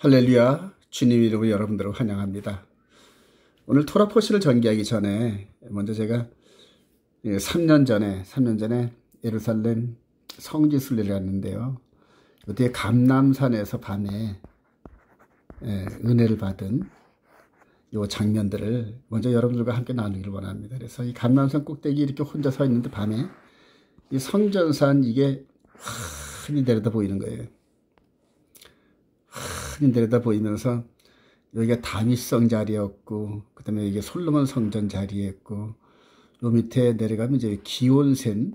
할렐루야, 주님 이름으로 여러분들을 환영합니다. 오늘 토라포시를 전개하기 전에 먼저 제가 3년 전에 예루살렘 성지순례를 갔는데요. 그때 감람산에서 밤에 은혜를 받은 이 장면들을 먼저 여러분들과 함께 나누기를 원합니다. 그래서 이 감람산 꼭대기 이렇게 혼자 서 있는데 밤에 이 성전산 이게 흔히 내려다 보이는 거예요. 흔히 내려다 보이면서 여기가 다윗성 자리였고, 그 다음에 이게 솔로몬 성전 자리였고, 요 밑에 내려가면 이제 기혼샘,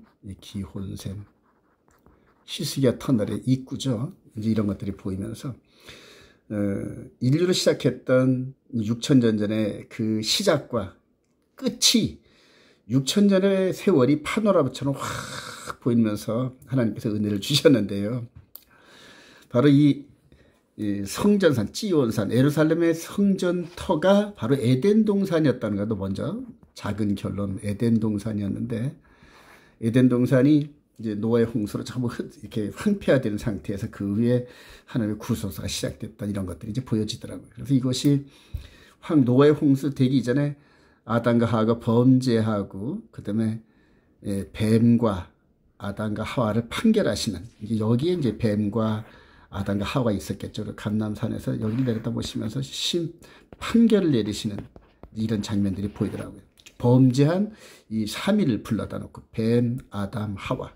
히스기야 터널의 입구죠. 이제 이런 것들이 보이면서, 인류를 시작했던 6,000년 전의 그 시작과 끝이 6,000년의 세월이 파노라마처럼 확 보이면서 하나님께서 은혜를 주셨는데요. 바로 이 성전산, 찌온산, 예루살렘의 성전터가 바로 에덴 동산이었다는 것도 먼저 작은 결론, 에덴 동산이었는데, 에덴 동산이 이제 노아의 홍수로 전부 이렇게 황폐화되는 상태에서 그 위에 하나님의 구속사가 시작됐다, 이런 것들이 이제 보여지더라고요. 그래서 이것이 노아의 홍수 되기 이전에 아담과 하와가 범죄하고, 그 다음에 뱀과 아담과 하와를 판결하시는, 이게 여기에 이제 뱀과 아담과 하와가 있었겠죠. 감람산에서 여기를 내려다 보시면서 판결을 내리시는 이런 장면들이 보이더라고요. 범죄한 이 3위를 불러다 놓고 뱀, 아담, 하와.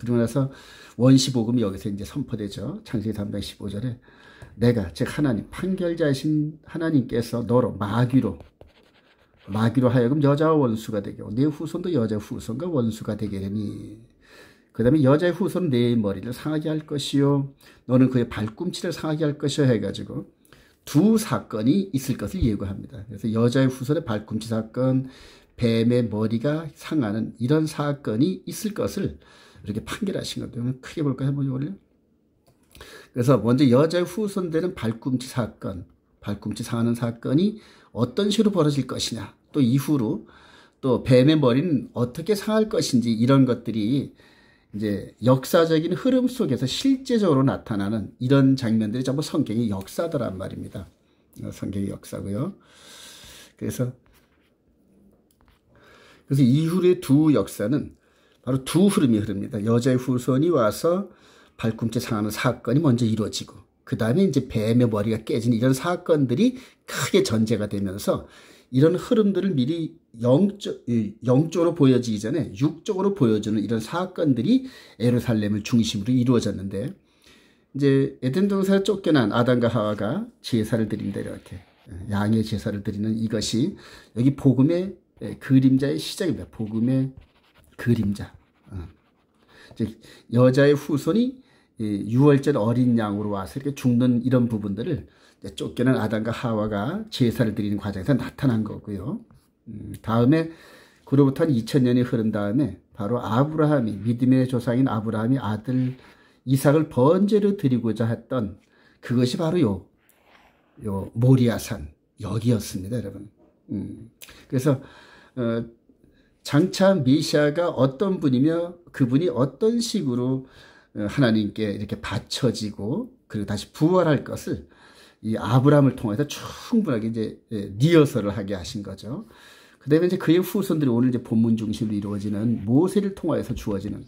그러고 나서 원시복음이 여기서 이제 선포되죠. 창세기 3장 15절에 내가 즉 하나님, 판결자이신 하나님께서 너로 마귀로 하여금 여자와 원수가 되게 하고 내 후손도 여자 후손과 원수가 되게 하니, 그 다음에 여자의 후손은 내 머리를 상하게 할 것이요 너는 그의 발꿈치를 상하게 할 것이요 해가지고 두 사건이 있을 것을 예고합니다. 그래서 여자의 후손의 발꿈치 사건, 뱀의 머리가 상하는 이런 사건이 있을 것을 이렇게 판결하신 겁니다. 크게 볼까요? 한번 올려. 그래서 먼저 여자의 후손 되는 발꿈치 사건, 발꿈치 상하는 사건이 어떤 식으로 벌어질 것이냐, 또 이후로 또 뱀의 머리는 어떻게 상할 것인지, 이런 것들이 이제 역사적인 흐름 속에서 실제적으로 나타나는 이런 장면들이 전부 성경의 역사더란 말입니다. 성경의 역사고요. 그래서 이후의 두 역사는 바로 두 흐름이 흐릅니다. 여자의 후손이 와서 발꿈치 상하는 사건이 먼저 이루어지고, 그 다음에 이제 뱀의 머리가 깨지는 이런 사건들이 크게 전제가 되면서 이런 흐름들을 미리 영적으로 보여지기 전에 육적으로 보여주는 이런 사건들이 예루살렘을 중심으로 이루어졌는데, 이제 에덴 동산에 쫓겨난 아담과 하와가 제사를 드린다, 이렇게 양의 제사를 드리는 이것이 여기 복음의 그림자의 시작입니다. 복음의 그림자. 즉 여자의 후손이 유월절 어린 양으로 와서 이렇게 죽는 이런 부분들을 쫓겨난 아담과 하와가 제사를 드리는 과정에서 나타난 거고요. 다음에 그로부터 한 2000년이 흐른 다음에 바로 아브라함이, 믿음의 조상인 아브라함이 아들 이삭을 번제로 드리고자 했던 그것이 바로 요 모리아산 여기였습니다, 여러분. 그래서 장차 메시아가 어떤 분이며 그분이 어떤 식으로 하나님께 이렇게 바쳐지고 그리고 다시 부활할 것을 이 아브라함을 통해서 충분하게 이제 리허설을 하게 하신 거죠. 그 다음에 이제 그의 후손들이 오늘 이제 본문 중심으로 이루어지는 모세를 통하여서 주어지는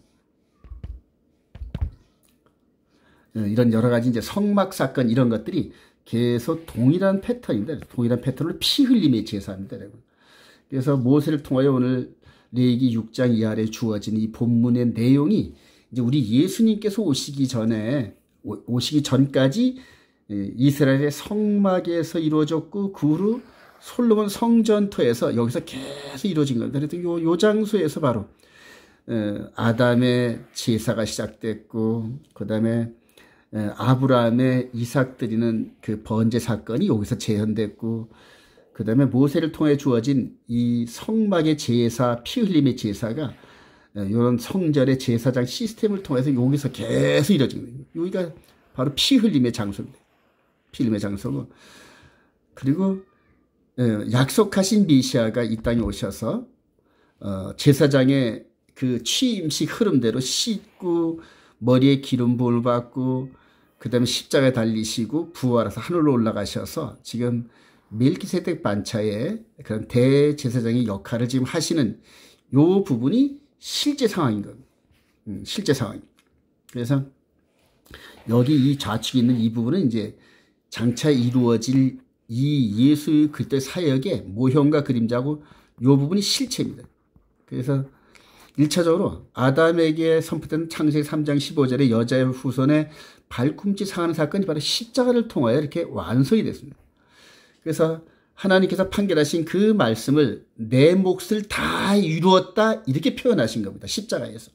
이런 여러 가지 이제 성막 사건, 이런 것들이 계속 동일한 패턴인데, 동일한 패턴을 피 흘림의 제사입니다, 여러분. 그래서 모세를 통하여 오늘 레위기 6장 이하에 주어진 이 본문의 내용이 이제 우리 예수님께서 오시기 전까지 이스라엘의 성막에서 이루어졌고, 그 후로 솔로몬 성전터에서 여기서 계속 이루어진 겁니다. 그래서 요 장소에서 바로 아담의 제사가 시작됐고, 그 다음에 아브라함의 이삭 드리는 그 번제 사건이 여기서 재현됐고, 그 다음에 모세를 통해 주어진 이 성막의 제사, 피 흘림의 제사가 이런 성전의 제사장 시스템을 통해서 여기서 계속 이루어진 거예요. 여기가 바로 피 흘림의 장소입니다. 피 흘림의 장소고, 그리고 약속하신 메시아가 이 땅에 오셔서 제사장의 그 취임식 흐름대로 씻고 머리에 기름 부음을 받고 그 다음에 십자가에 달리시고 부활해서 하늘로 올라가셔서 지금 멜기세덱 반차의 그런 대제사장의 역할을 지금 하시는 요 부분이 실제 상황인 겁니다. 실제 상황. 그래서 여기 이 좌측에 있는 이 부분은 이제 장차 이루어질 이 예수 그리스도의 사역의 모형과 그림자고 요 부분이 실체입니다. 그래서 1차적으로 아담에게 선포된 창세기 3장 15절에 여자의 후손의 발꿈치 상하는 사건이 바로 십자가를 통하여 이렇게 완성이 됐습니다. 그래서 하나님께서 판결하신 그 말씀을 내 몫을 다 이루었다 이렇게 표현하신 겁니다. 십자가에서.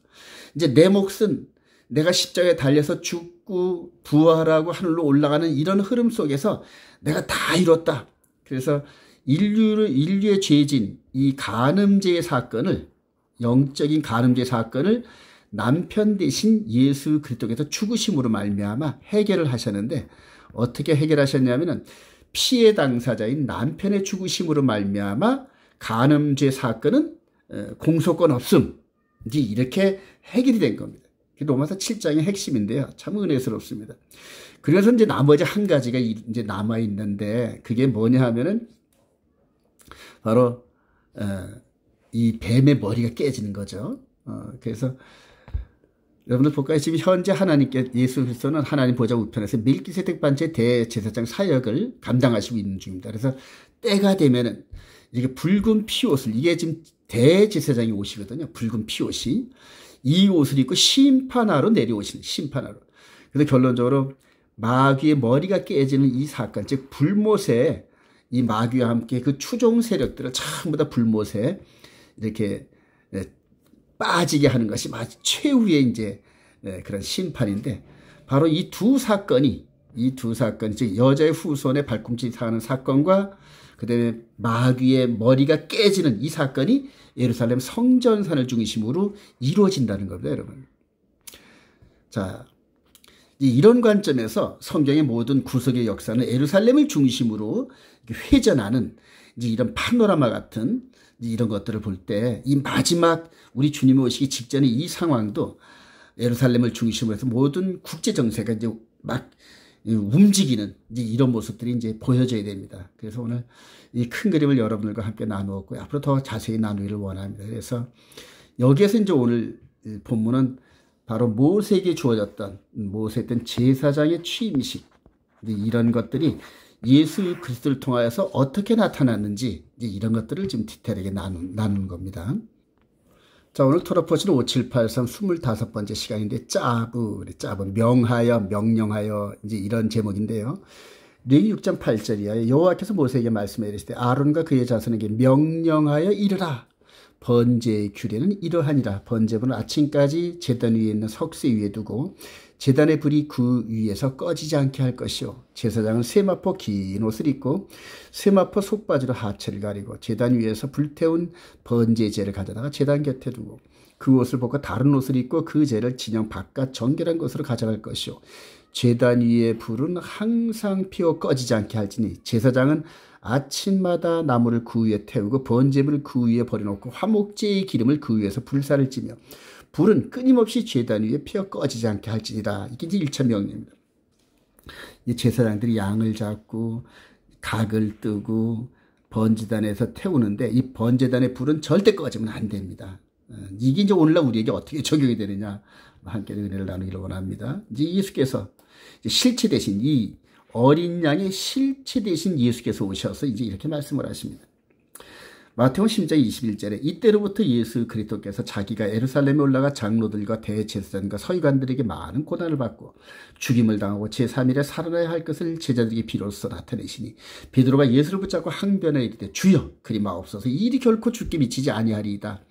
이제 내 몫은 내가 십자가에 달려서 죽고 부활하고 하늘로 올라가는 이런 흐름 속에서 내가 다 이뤘다. 그래서 인류의 죄진 이 간음죄의 사건을 영적인 간음죄 사건을 남편 대신 예수 그리스도께서 죽으심으로 말미암아 해결을 하셨는데 어떻게 해결하셨냐면은 피해 당사자인 남편의 죽으심으로 말미암아 간음죄 사건은 공소권 없음 이제 이렇게 해결이 된 겁니다. 로마서 7장의 핵심인데요. 참 은혜스럽습니다. 그래서 이제 나머지 한 가지가 이제 남아 있는데 그게 뭐냐 하면은 바로 이 뱀의 머리가 깨지는 거죠. 그래서 여러분들 볼까요? 지금 현재 하나님께 예수 그리스도는 하나님 보좌 우편에서 멜기세덱 반차의 대제사장 사역을 감당하시고 있는 중입니다. 그래서 때가 되면은 이게 붉은 피옷을 이게 지금 대제사장이 옷이거든요. 붉은 피옷이 이 옷을 입고 심판하러 내려오시는 심판하러. 그래서 결론적으로 마귀의 머리가 깨지는 이 사건, 즉 불못에 이 마귀와 함께 그 추종 세력들을 전부 다 불못에 이렇게 빠지게 하는 것이 마치 최후의 이제 그런 심판인데 바로 이 두 사건이 즉 여자의 후손의 발꿈치 상하는 사건과 그다음에 마귀의 머리가 깨지는 이 사건이 예루살렘 성전산을 중심으로 이루어진다는 겁니다, 여러분. 자, 이런 관점에서 성경의 모든 구속의 역사는 예루살렘을 중심으로 회전하는 이제 이런 파노라마 같은 이런 것들을 볼 때 이 마지막 우리 주님이 오시기 직전의 이 상황도 예루살렘을 중심으로 해서 모든 국제 정세가 이제 막 움직이는 이제 이런 모습들이 이제 보여져야 됩니다. 그래서 오늘 이 큰 그림을 여러분들과 함께 나누었고요. 앞으로 더 자세히 나누기를 원합니다. 그래서 여기에서 이제 오늘 본문은 바로 모세에게 주어졌던 모세의 제사장의 취임식 이런 것들이 예수 그리스도를 통하여서 어떻게 나타났는지 이제 이런 것들을 지금 디테일하게 나누는 겁니다. 자, 오늘 토라포스는 5783 25번째 시간인데 짜부 명하여 명령하여 이제 이런 제목인데요. 레위 6장 8절이야. 여호와께서 모세에게 말씀해 이르시되 아론과 그의 자손에게 명령하여 이르라. 번제의 규례는 이러하니라. 번제물은 아침까지 제단 위에 있는 석쇠 위에 두고 제단의 불이 그 위에서 꺼지지 않게 할 것이요. 제사장은 세마포 긴 옷을 입고 세마포 속바지로 하체를 가리고 제단 위에서 불태운 번제제를 가져다가 제단 곁에 두고 그 옷을 벗고 다른 옷을 입고 그 제를 진영 바깥 정결한 곳으로 가져갈 것이요. 제단 위의 불은 항상 피어 꺼지지 않게 할지니 제사장은 아침마다 나무를 그 위에 태우고 번제물을 그 위에 버려놓고 화목제의 기름을 그 위에서 불사를 찌며 불은 끊임없이 제단 위에 피어 꺼지지 않게 할지니라. 이게 이제 1차 명령입니다. 이 제사장들이 양을 잡고 각을 뜨고 번제단에서 태우는데 이 번제단의 불은 절대 꺼지면 안 됩니다. 이게 이제 오늘날 우리에게 어떻게 적용이 되느냐 함께 은혜를 나누기를 원합니다. 이제 예수께서 실체 대신 이 어린 양의 실체 대신 예수께서 오셔서 이제 이렇게 말씀을 하십니다. 마태복음 10장 21절에 이때로부터 예수 그리스도께서 자기가 예루살렘에 올라가 장로들과 대제사장과 서기관들에게 많은 고난을 받고 죽임을 당하고 제3일에 살아나야 할 것을 제자들에게 비로소 나타내시니 베드로가 예수를 붙잡고 항변하여 이르되 주여 그리 마옵소서 이 일이 결코 죽게 미치지 아니하리이다.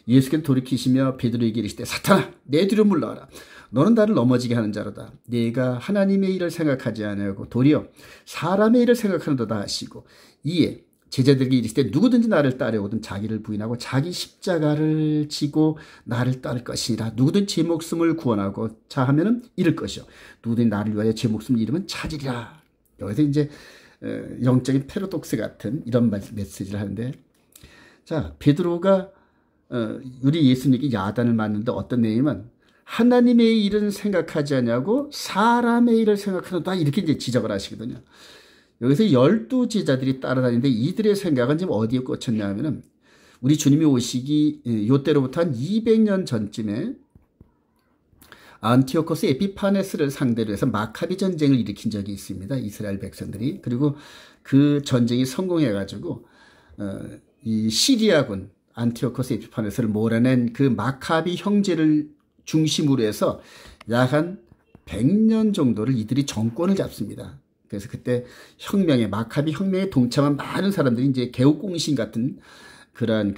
예수께서 돌이키시며 베드로에게 이르시되 사탄아 내 뒤로 물러가라. 너는 나를 넘어지게 하는 자로다. 네가 하나님의 일을 생각하지 아니하고 도리어 사람의 일을 생각하는도다 하시고 이에 제자들에게 이르시되 누구든지 나를 따르거든 자기를 부인하고 자기 십자가를 지고 나를 따를 것이라. 누구든 제 목숨을 구원하고 자하면은 잃을 것이요 누구든지 나를 위하여 제 목숨을 잃으면 찾으리라. 여기서 이제 영적인 패러독스 같은 이런 메시지를 하는데 자 베드로가 우리 예수님께 야단을 맞는데 어떤 내용이면 하나님의 일은 생각하지 않냐고 사람의 일을 생각하는다, 이렇게 이제 지적을 하시거든요. 여기서 12제자들이 따라다니는데 이들의 생각은 지금 어디에 꽂혔냐 하면은 우리 주님이 오시기 요때로부터 한 200년 전쯤에 안티오코스 에피파네스를 상대로 해서 마카비 전쟁을 일으킨 적이 있습니다. 이스라엘 백성들이. 그리고 그 전쟁이 성공해가지고 이 시리아군 안티오코스 에피파네스를 몰아낸 그 마카비 형제를 중심으로 해서 약 한 100년 정도를 이들이 정권을 잡습니다. 그래서 그때 마카비 혁명에 동참한 많은 사람들이 이제 개옥공신 같은 그러한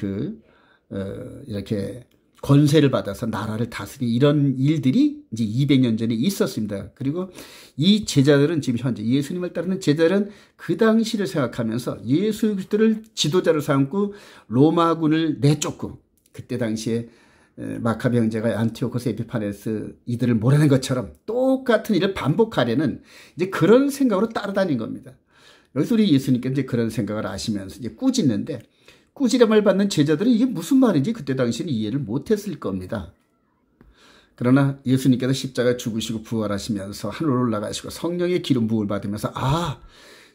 이렇게 권세를 받아서 나라를 다스리는 이런 일들이 이제 200년 전에 있었습니다. 그리고 이 제자들은 지금 현재 예수님을 따르는 제자들은 그 당시를 생각하면서 예수 그리스도를 지도자로 삼고 로마군을 내쫓고, 그때 당시에 마카비 형제가 안티오코스 에피파네스 이들을 몰아낸 것처럼 똑같은 일을 반복하려는 이제 그런 생각으로 따라다닌 겁니다. 여기서 우리 예수님께서 이제 그런 생각을 하시면서 이제 꾸짖는데, 꾸지람을 받는 제자들은 이게 무슨 말인지 그때 당시에는 이해를 못했을 겁니다. 그러나 예수님께서 십자가에 죽으시고 부활하시면서 하늘로 올라가시고 성령의 기름 부음을 받으면서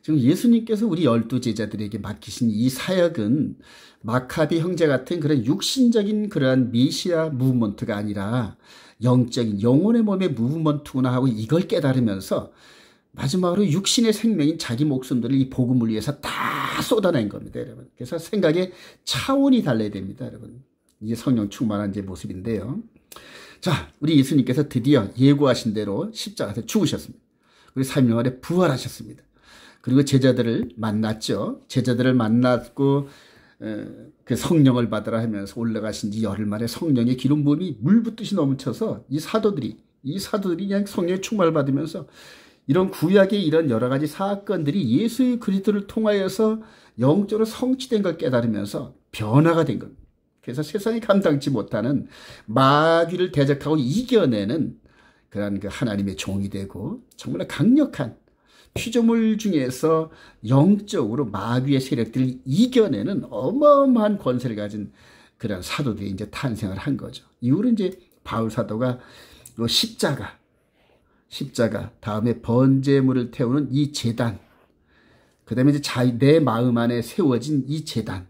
지금 예수님께서 우리 12제자들에게 맡기신 이 사역은 마카비 형제 같은 그런 육신적인 그러한 메시아 무브먼트가 아니라 영적인 영혼의 몸의 무브먼트구나 하고 이걸 깨달으면서 마지막으로 육신의 생명인 자기 목숨들을 이 복음을 위해서 다 쏟아낸 겁니다, 여러분. 그래서 생각의 차원이 달라야 됩니다, 여러분. 이게 성령 충만한 제 모습인데요. 자, 우리 예수님께서 드디어 예고하신 대로 십자가에서 죽으셨습니다. 그리고 3일 만에 부활하셨습니다. 그리고 제자들을 만났죠. 제자들을 만났고 그 성령을 받으라 하면서 올라가신 지 열흘 만에 성령의 기름 부음이 물 붓듯이 넘쳐서 이 사도들이 그냥 성령의 충만을 받으면서 이런 구약의 이런 여러 가지 사건들이 예수 그리스도를 통하여서 영적으로 성취된 걸 깨달으면서 변화가 된 겁니다. 그래서 세상이 감당치 못하는 마귀를 대적하고 이겨내는 그런 그 하나님의 종이 되고, 정말 강력한 피조물 중에서 영적으로 마귀의 세력들을 이겨내는 어마어마한 권세를 가진 그런 사도들이 이제 탄생을 한 거죠. 이후로 이제 바울 사도가 십자가 다음에 번제물을 태우는 이 제단, 그 다음에 이제 내 마음 안에 세워진 이 제단,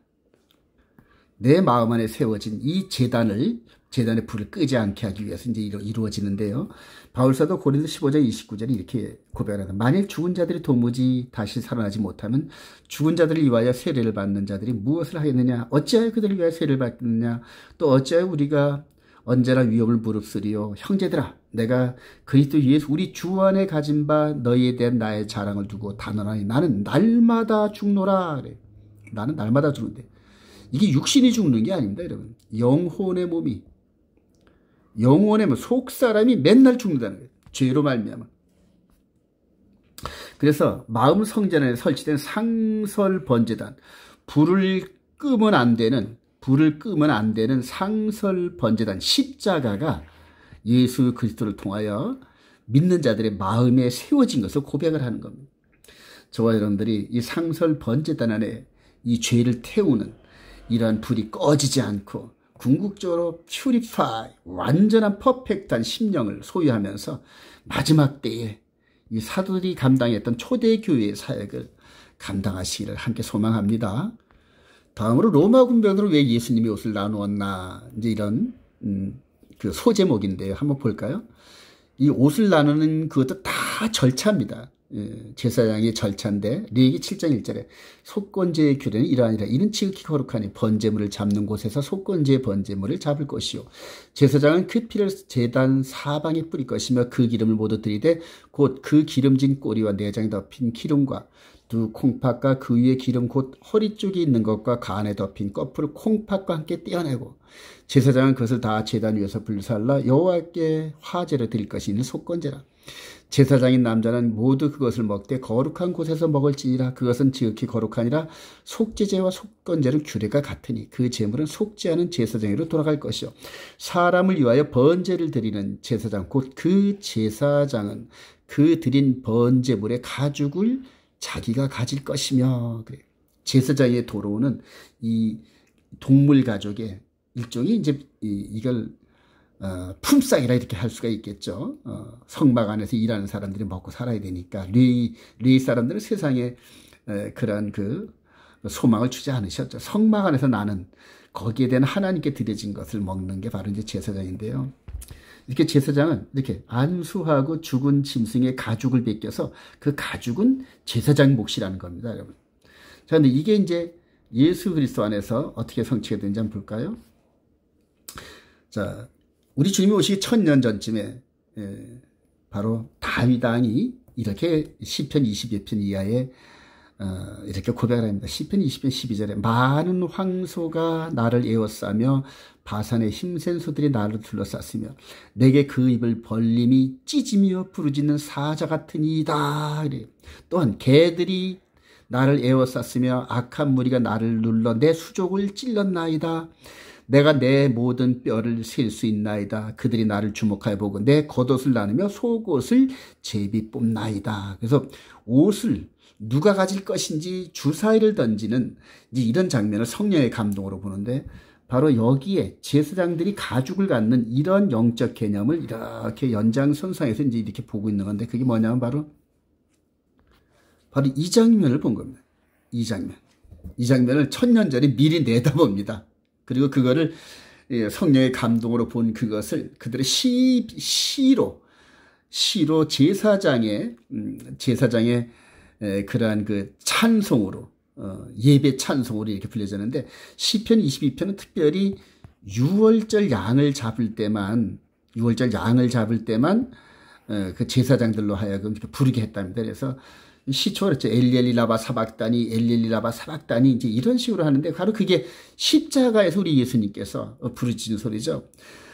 내 마음 안에 세워진 이 제단의 불을 끄지 않게 하기 위해서 이제 이루어지는데요. 바울사도 고린도 15장 29절에 이렇게 고백합니다. 만일 죽은 자들이 도무지 다시 살아나지 못하면 죽은 자들을 위하여 세례를 받는 자들이 무엇을 하겠느냐? 어찌하여 그들을 위하여 세례를 받느냐? 또 어찌하여 우리가 언제나 위험을 무릅쓰리요? 형제들아, 내가 그리스도 예수 우리 주 안에 가진 바 너희에 대한 나의 자랑을 두고 단언하니 나는 날마다 죽노라. 그래. 나는 날마다 죽는데, 이게 육신이 죽는 게 아닙니다, 여러분. 영혼의 몸, 속사람이 맨날 죽는다는 거예요. 죄로 말미암아. 그래서 마음 성전에 설치된 상설 번제단, 불을 끄면 안 되는 상설 번제단 십자가가 예수 그리스도를 통하여 믿는 자들의 마음에 세워진 것을 고백을 하는 겁니다. 저와 여러분들이 이 상설 번제단 안에 이 죄를 태우는 이러한 불이 꺼지지 않고 궁극적으로 퓨리파이, 완전한 퍼펙트한 심령을 소유하면서 마지막 때에 이 사도들이 감당했던 초대교회의 사역을 감당하시기를 함께 소망합니다. 다음으로 로마 군병으로 왜 예수님이 옷을 나누었나, 이제 이런 그 소제목인데요. 한번 볼까요? 이 옷을 나누는 그것도 다 절차입니다. 제사장의 절차인데, 레위기 7장 1절에 속건제의 규례는 이러하니라. 이는 지극히 거룩하니 번제물을 잡는 곳에서 속건제의 번제물을 잡을 것이요, 제사장은 그 피를 제단 사방에 뿌릴 것이며 그 기름을 모두 들이되 곧 그 기름진 꼬리와 내장에 덮인 기름과 두 콩팥과 그 위에 기름 곧 허리 쪽에 있는 것과 간에 덮인 꺼풀을 콩팥과 함께 떼어내고, 제사장은 그것을 다 제단 위에서 불살라 여호와께 화제로 드릴 것이 있는 속건제라. 제사장인 남자는 모두 그것을 먹되 거룩한 곳에서 먹을지니라. 그것은 지극히 거룩하니라. 속죄제와 속건제는 규례가 같으니 그 제물은 속죄하는 제사장으로 돌아갈 것이요, 사람을 위하여 번제를 드리는 제사장 곧 그 제사장은 그 드린 번제물의 가죽을 자기가 가질 것이며. 그래. 제사장의 도로는 이 동물 가족의 일종의 이제 이걸 품삯이라 이렇게 할 수가 있겠죠. 성막 안에서 일하는 사람들이 먹고 살아야 되니까 레위 사람들은 세상에 그런 그 소망을 주지 않으셨죠. 성막 안에서 나는 거기에 대한 하나님께 드려진 것을 먹는 게 바로 이제 제사장인데요. 이렇게 제사장은 이렇게 안수하고 죽은 짐승의 가죽을 벗겨서 그 가죽은 제사장 몫이라는 겁니다, 여러분. 자, 근데 이게 이제 예수 그리스도 안에서 어떻게 성취가 되는지 한번 볼까요? 자, 우리 주님이 오시기 1000년 전쯤에 바로 다윗 왕이 이렇게 시편 22편 이하에 이렇게 고백을 합니다. 시편 20편 12절에 많은 황소가 나를 에워싸며 바산의 힘센 소들이 나를 둘러쌌으며 내게 그 입을 벌림이 찢으며 부르짖는 사자 같으니이다. 또한 개들이 나를 에워쌌으며 악한 무리가 나를 눌러 내 수족을 찔렀나이다. 내가 내 모든 뼈를 셀 수 있나이다. 그들이 나를 주목하여 보고 내 겉옷을 나누며 속옷을 제비 뽑나이다. 그래서 옷을 누가 가질 것인지 주사위를 던지는 이제 이런 장면을 성령의 감동으로 보는데 바로 여기에 제사장들이 가죽을 갖는 이런 영적 개념을 이렇게 연장선상에서 이제 이렇게 보고 있는 건데 그게 뭐냐면 바로 이 장면을 본 겁니다. 이 장면을 1000년 전에 미리 내다봅니다. 그리고 그거를 성령의 감동으로 본 그것을 그들의 시로 제사장의 그러한 그 찬송으로 예배 찬송으로 이렇게 불려졌는데 시편 22편은 특별히 유월절 양을 잡을 때만 그 제사장들로 하여금 이렇게 부르게 했답니다. 그래서 시초가 그랬죠. 엘리엘리 라바 사박다니 엘리엘리 라바 사박다니 이제 이런 식으로 하는데 바로 그게 십자가에서 우리 예수님께서 부르짖는 소리죠.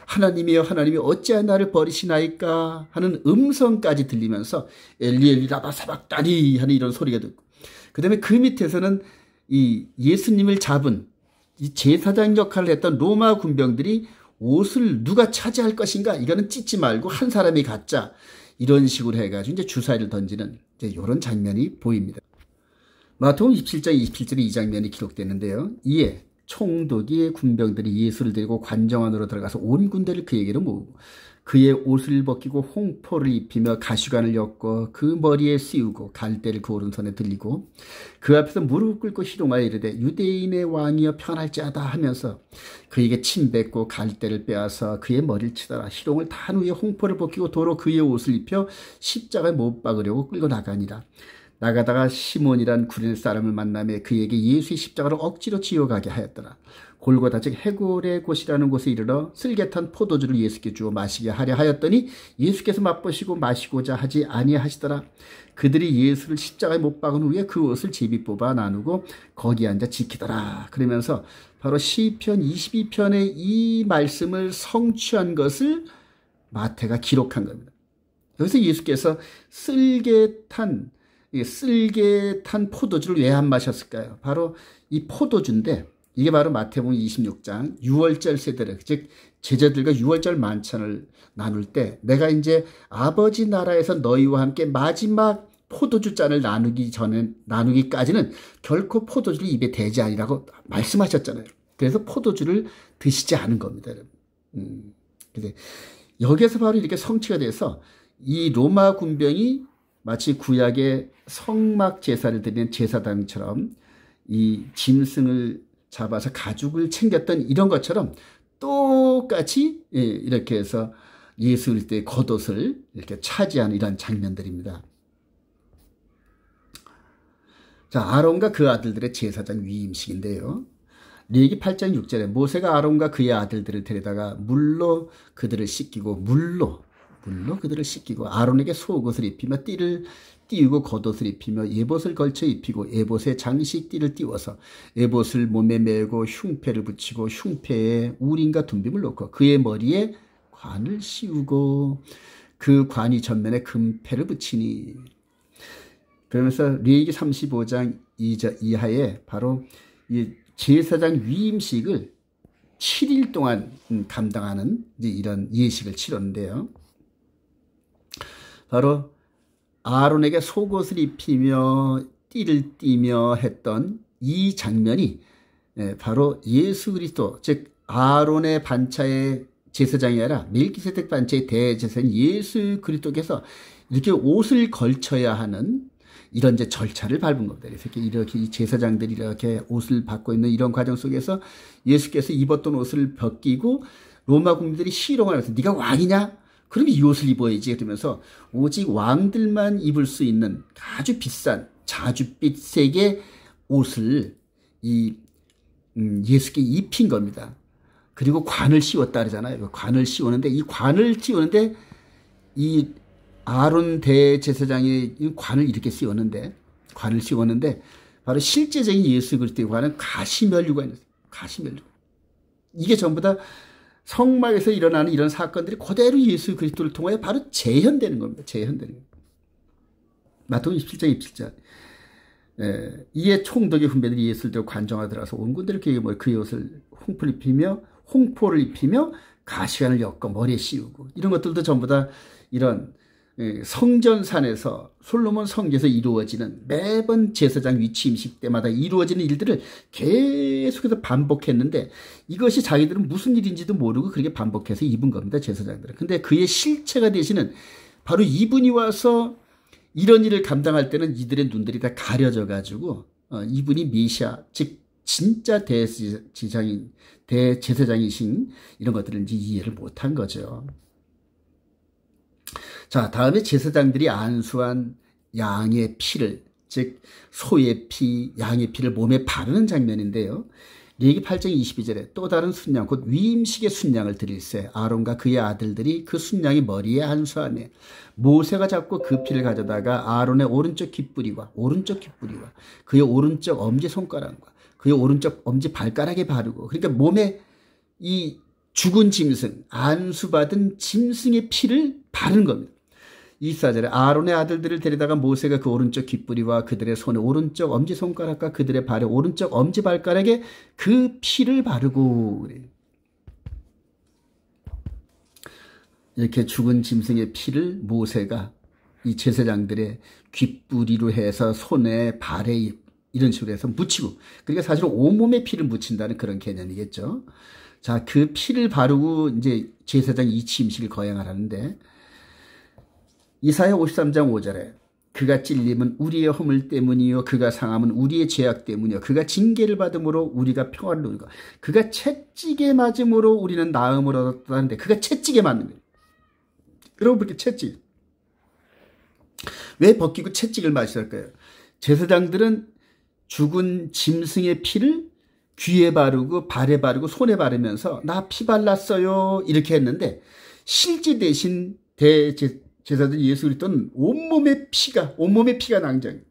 하나님이여 하나님이 어찌하여 나를 버리시나이까 하는 음성까지 들리면서 엘리엘리 라바 사박다니 하는 이런 소리가 듣고 그 다음에 그 밑에서는 이 예수님을 잡은 이 제사장 역할을 했던 로마 군병들이 옷을 누가 차지할 것인가 이거는 찢지 말고 한 사람이 갖자 이런 식으로 해가지고 이제 주사위를 던지는 이제 이런 장면이 보입니다. 마태복음 27장 27절에 이 장면이 기록되는데요. 이에 총독이 군병들이 예수를 데리고 관정 안으로 들어가서 온 군대를 그에게로 모으고 그의 옷을 벗기고 홍포를 입히며 가시관을 엮고 그 머리에 씌우고 갈대를 그 오른손에 들리고 그 앞에서 무릎 꿇고 희롱하여 이르되 유대인의 왕이여 평안할지어다 하면서 그에게 침 뱉고 갈대를 빼앗아 그의 머리를 치더라. 희롱을 단 후에 홍포를 벗기고 도로 그의 옷을 입혀 십자가에 못 박으려고 끌고 나가니라. 나가다가 시몬이란 구레네 사람을 만나며 그에게 예수의 십자가를 억지로 지어가게 하였더라. 골고다 즉 해골의 곳이라는 곳에 이르러 쓸개탄 포도주를 예수께 주어 마시게 하려 하였더니 예수께서 맛보시고 마시고자 하지 아니하시더라. 그들이 예수를 십자가에 못 박은 후에 그 옷을 제비 뽑아 나누고 거기 앉아 지키더라. 그러면서 바로 시편 22편의 이 말씀을 성취한 것을 마태가 기록한 겁니다. 여기서 예수께서 쓸개탄 포도주를 왜 안 마셨을까요? 바로 이 포도주인데 이게 바로 마태복음 26장 유월절 세대를 즉 제자들과 유월절 만찬을 나눌 때 내가 이제 아버지 나라에서 너희와 함께 마지막 포도주 잔을 나누기까지는 결코 포도주를 입에 대지 아니라고 말씀하셨잖아요. 그래서 포도주를 드시지 않은 겁니다. 그래서 여기에서 바로 이렇게 성취가 돼서 이 로마 군병이 마치 구약의 성막 제사를 드리는 제사장처럼 이 짐승을 잡아서 가죽을 챙겼던 이런 것처럼 똑같이 이렇게 해서 예수 그리스도의 겉옷을 이렇게 차지하는 이런 장면들입니다. 자, 아론과 그 아들들의 제사장 위임식인데요. 레위기 8장 6절에 모세가 아론과 그의 아들들을 데려다가 물로 그들을 씻기고 아론에게 속옷을 입히며 띠를 띄우고 겉옷을 입히며 에봇을 걸쳐 입히고 에봇에 장식 띠를 띄워서 에봇을 몸에 메고 흉패를 붙이고 흉패에 우림과 둠빔을 놓고 그의 머리에 관을 씌우고 그 관이 전면에 금패를 붙이니 그러면서 레위기 35장 2절 이하에 바로 이 제사장 위임식을 7일 동안 감당하는 이런 예식을 치렀는데요. 바로 아론에게 속옷을 입히며 띠를 띠며 했던 이 장면이 바로 예수 그리스도 즉 아론의 반차에 제사장이 아니라 멜기세덱 반차의 대제사장 예수 그리스도께서 이렇게 옷을 걸쳐야 하는 이런 이제 절차를 밟은 겁니다. 그래서 이렇게 이 제사장들이 이렇게 옷을 받고 있는 이런 과정 속에서 예수께서 입었던 옷을 벗기고 로마 국민들이 시롱을 하면서 네가 왕이냐? 그럼 이 옷을 입어야지. 그러면서 오직 왕들만 입을 수 있는 아주 비싼 자줏빛색의 옷을 예수께 입힌 겁니다. 그리고 관을 씌웠다 그러잖아요. 관을 씌우는데 이 관을 씌우는데 이 아론 대제사장이 관을 이렇게 씌웠는데 바로 실제적인 예수 그리스도의 관은 가시면류가 있는 가시면류. 이게 전부 다 성막에서 일어나는 이런 사건들이 그대로 예수 그리스도를 통하여 바로 재현되는 겁니다. 재현되는 겁니다. 마태복음 27장 27절. 이에 총독의 훈배들이 예수를 들고 관정하러 들어가서 온 군대를 그의 옷을 홍포를 입히며 가시관을 엮어 머리에 씌우고 이런 것들도 전부 다 이런 성전산에서 솔로몬 성전에서 이루어지는 매번 제사장 위치 임식 때마다 이루어지는 일들을 계속해서 반복했는데 이것이 자기들은 무슨 일인지도 모르고 그렇게 반복해서 입은 겁니다. 제사장들은. 근데 그의 실체가 되시는 바로 이분이 와서 이런 일을 감당할 때는 이들의 눈들이 다 가려져 가지고 이분이 메시아 즉 진짜 대제사장이신 이런 것들을 이제 이해를 못한 거죠. 자, 다음에 제사장들이 안수한 양의 피를, 즉 소의 피, 양의 피를 몸에 바르는 장면인데요. 레위기 8장 22절에 또 다른 순양, 곧 위임식의 순양을 드릴세. 아론과 그의 아들들이 그 순양이 머리에 안수하며 모세가 잡고 그 피를 가져다가 아론의 오른쪽 귓뿌리와 그의 오른쪽 엄지손가락과 그의 오른쪽 엄지발가락에 바르고, 그러니까 몸에 이 죽은 짐승, 안수받은 짐승의 피를 바르는 겁니다. 24절에 아론의 아들들을 데려다가 모세가 그 오른쪽 귓뿌리와 그들의 손의 오른쪽 엄지손가락과 그들의 발의 오른쪽 엄지발가락에 그 피를 바르고, 그래요. 이렇게 죽은 짐승의 피를 모세가 이 제사장들의 귓뿌리로 해서 손에 발에 이런 식으로 해서 묻히고, 그러니까 사실 온몸에 피를 묻힌다는 그런 개념이겠죠. 자, 그 피를 바르고 이제 제사장 이치 임식을 거행하라는데, 이사야 53장 5절에 그가 찔림은 우리의 허물 때문이요 그가 상함은 우리의 죄악 때문이요 그가 징계를 받음으로 우리가 평화를 누리고 그가 채찍에 맞음으로 우리는 나음을 얻었다는데, 그가 채찍에 맞는 거예요. 여러분, 그렇게 채찍 왜 벗기고 채찍을 맞을까요? 제사장들은 죽은 짐승의 피를 귀에 바르고 발에 바르고 손에 바르면서 나 피 발랐어요 이렇게 했는데, 실제 대신 제사장 예수 그리스도는 온몸에 피가 낭장이에요.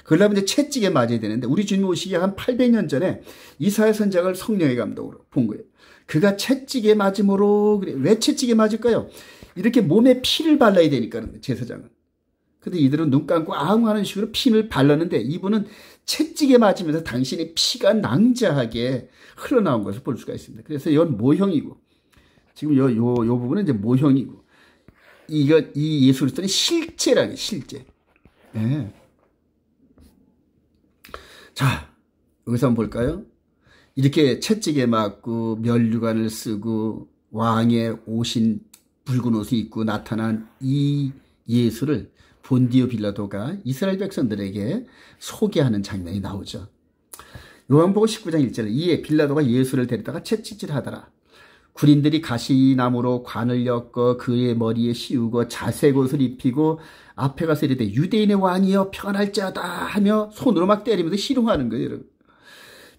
그러려면 이제 채찍에 맞아야 되는데, 우리 주님 오시기 한 800년 전에 이사야 선지자를 성령의 감동으로 본 거예요. 그가 채찍에 맞음으로, 그래. 왜 채찍에 맞을까요? 이렇게 몸에 피를 발라야 되니까, 제사장은. 근데 이들은 눈 감고 아웅하는 식으로 피를 발랐는데, 이분은 채찍에 맞으면서 당신의 피가 낭자하게 흘러나온 것을 볼 수가 있습니다. 그래서 이건 모형이고, 지금 요 부분은 이제 모형이고, 이 예수 그리스도는 실제라는, 실제. 네. 자, 여기서 한번 볼까요? 이렇게 채찍에 맞고 면류관을 쓰고 왕의 옷인 붉은 옷을 입고 나타난 이 예수를 본디오 빌라도가 이스라엘 백성들에게 소개하는 장면이 나오죠. 요한복음 19장 1절에 이에 빌라도가 예수를 데리다가 채찍질하더라. 군인들이 가시나무로 관을 엮어 그의 머리에 씌우고 자색 옷을 입히고 앞에 가서 이르되 유대인의 왕이여 평안할지어다 하며 손으로 막 때리면서 희롱하는 거예요. 여러분.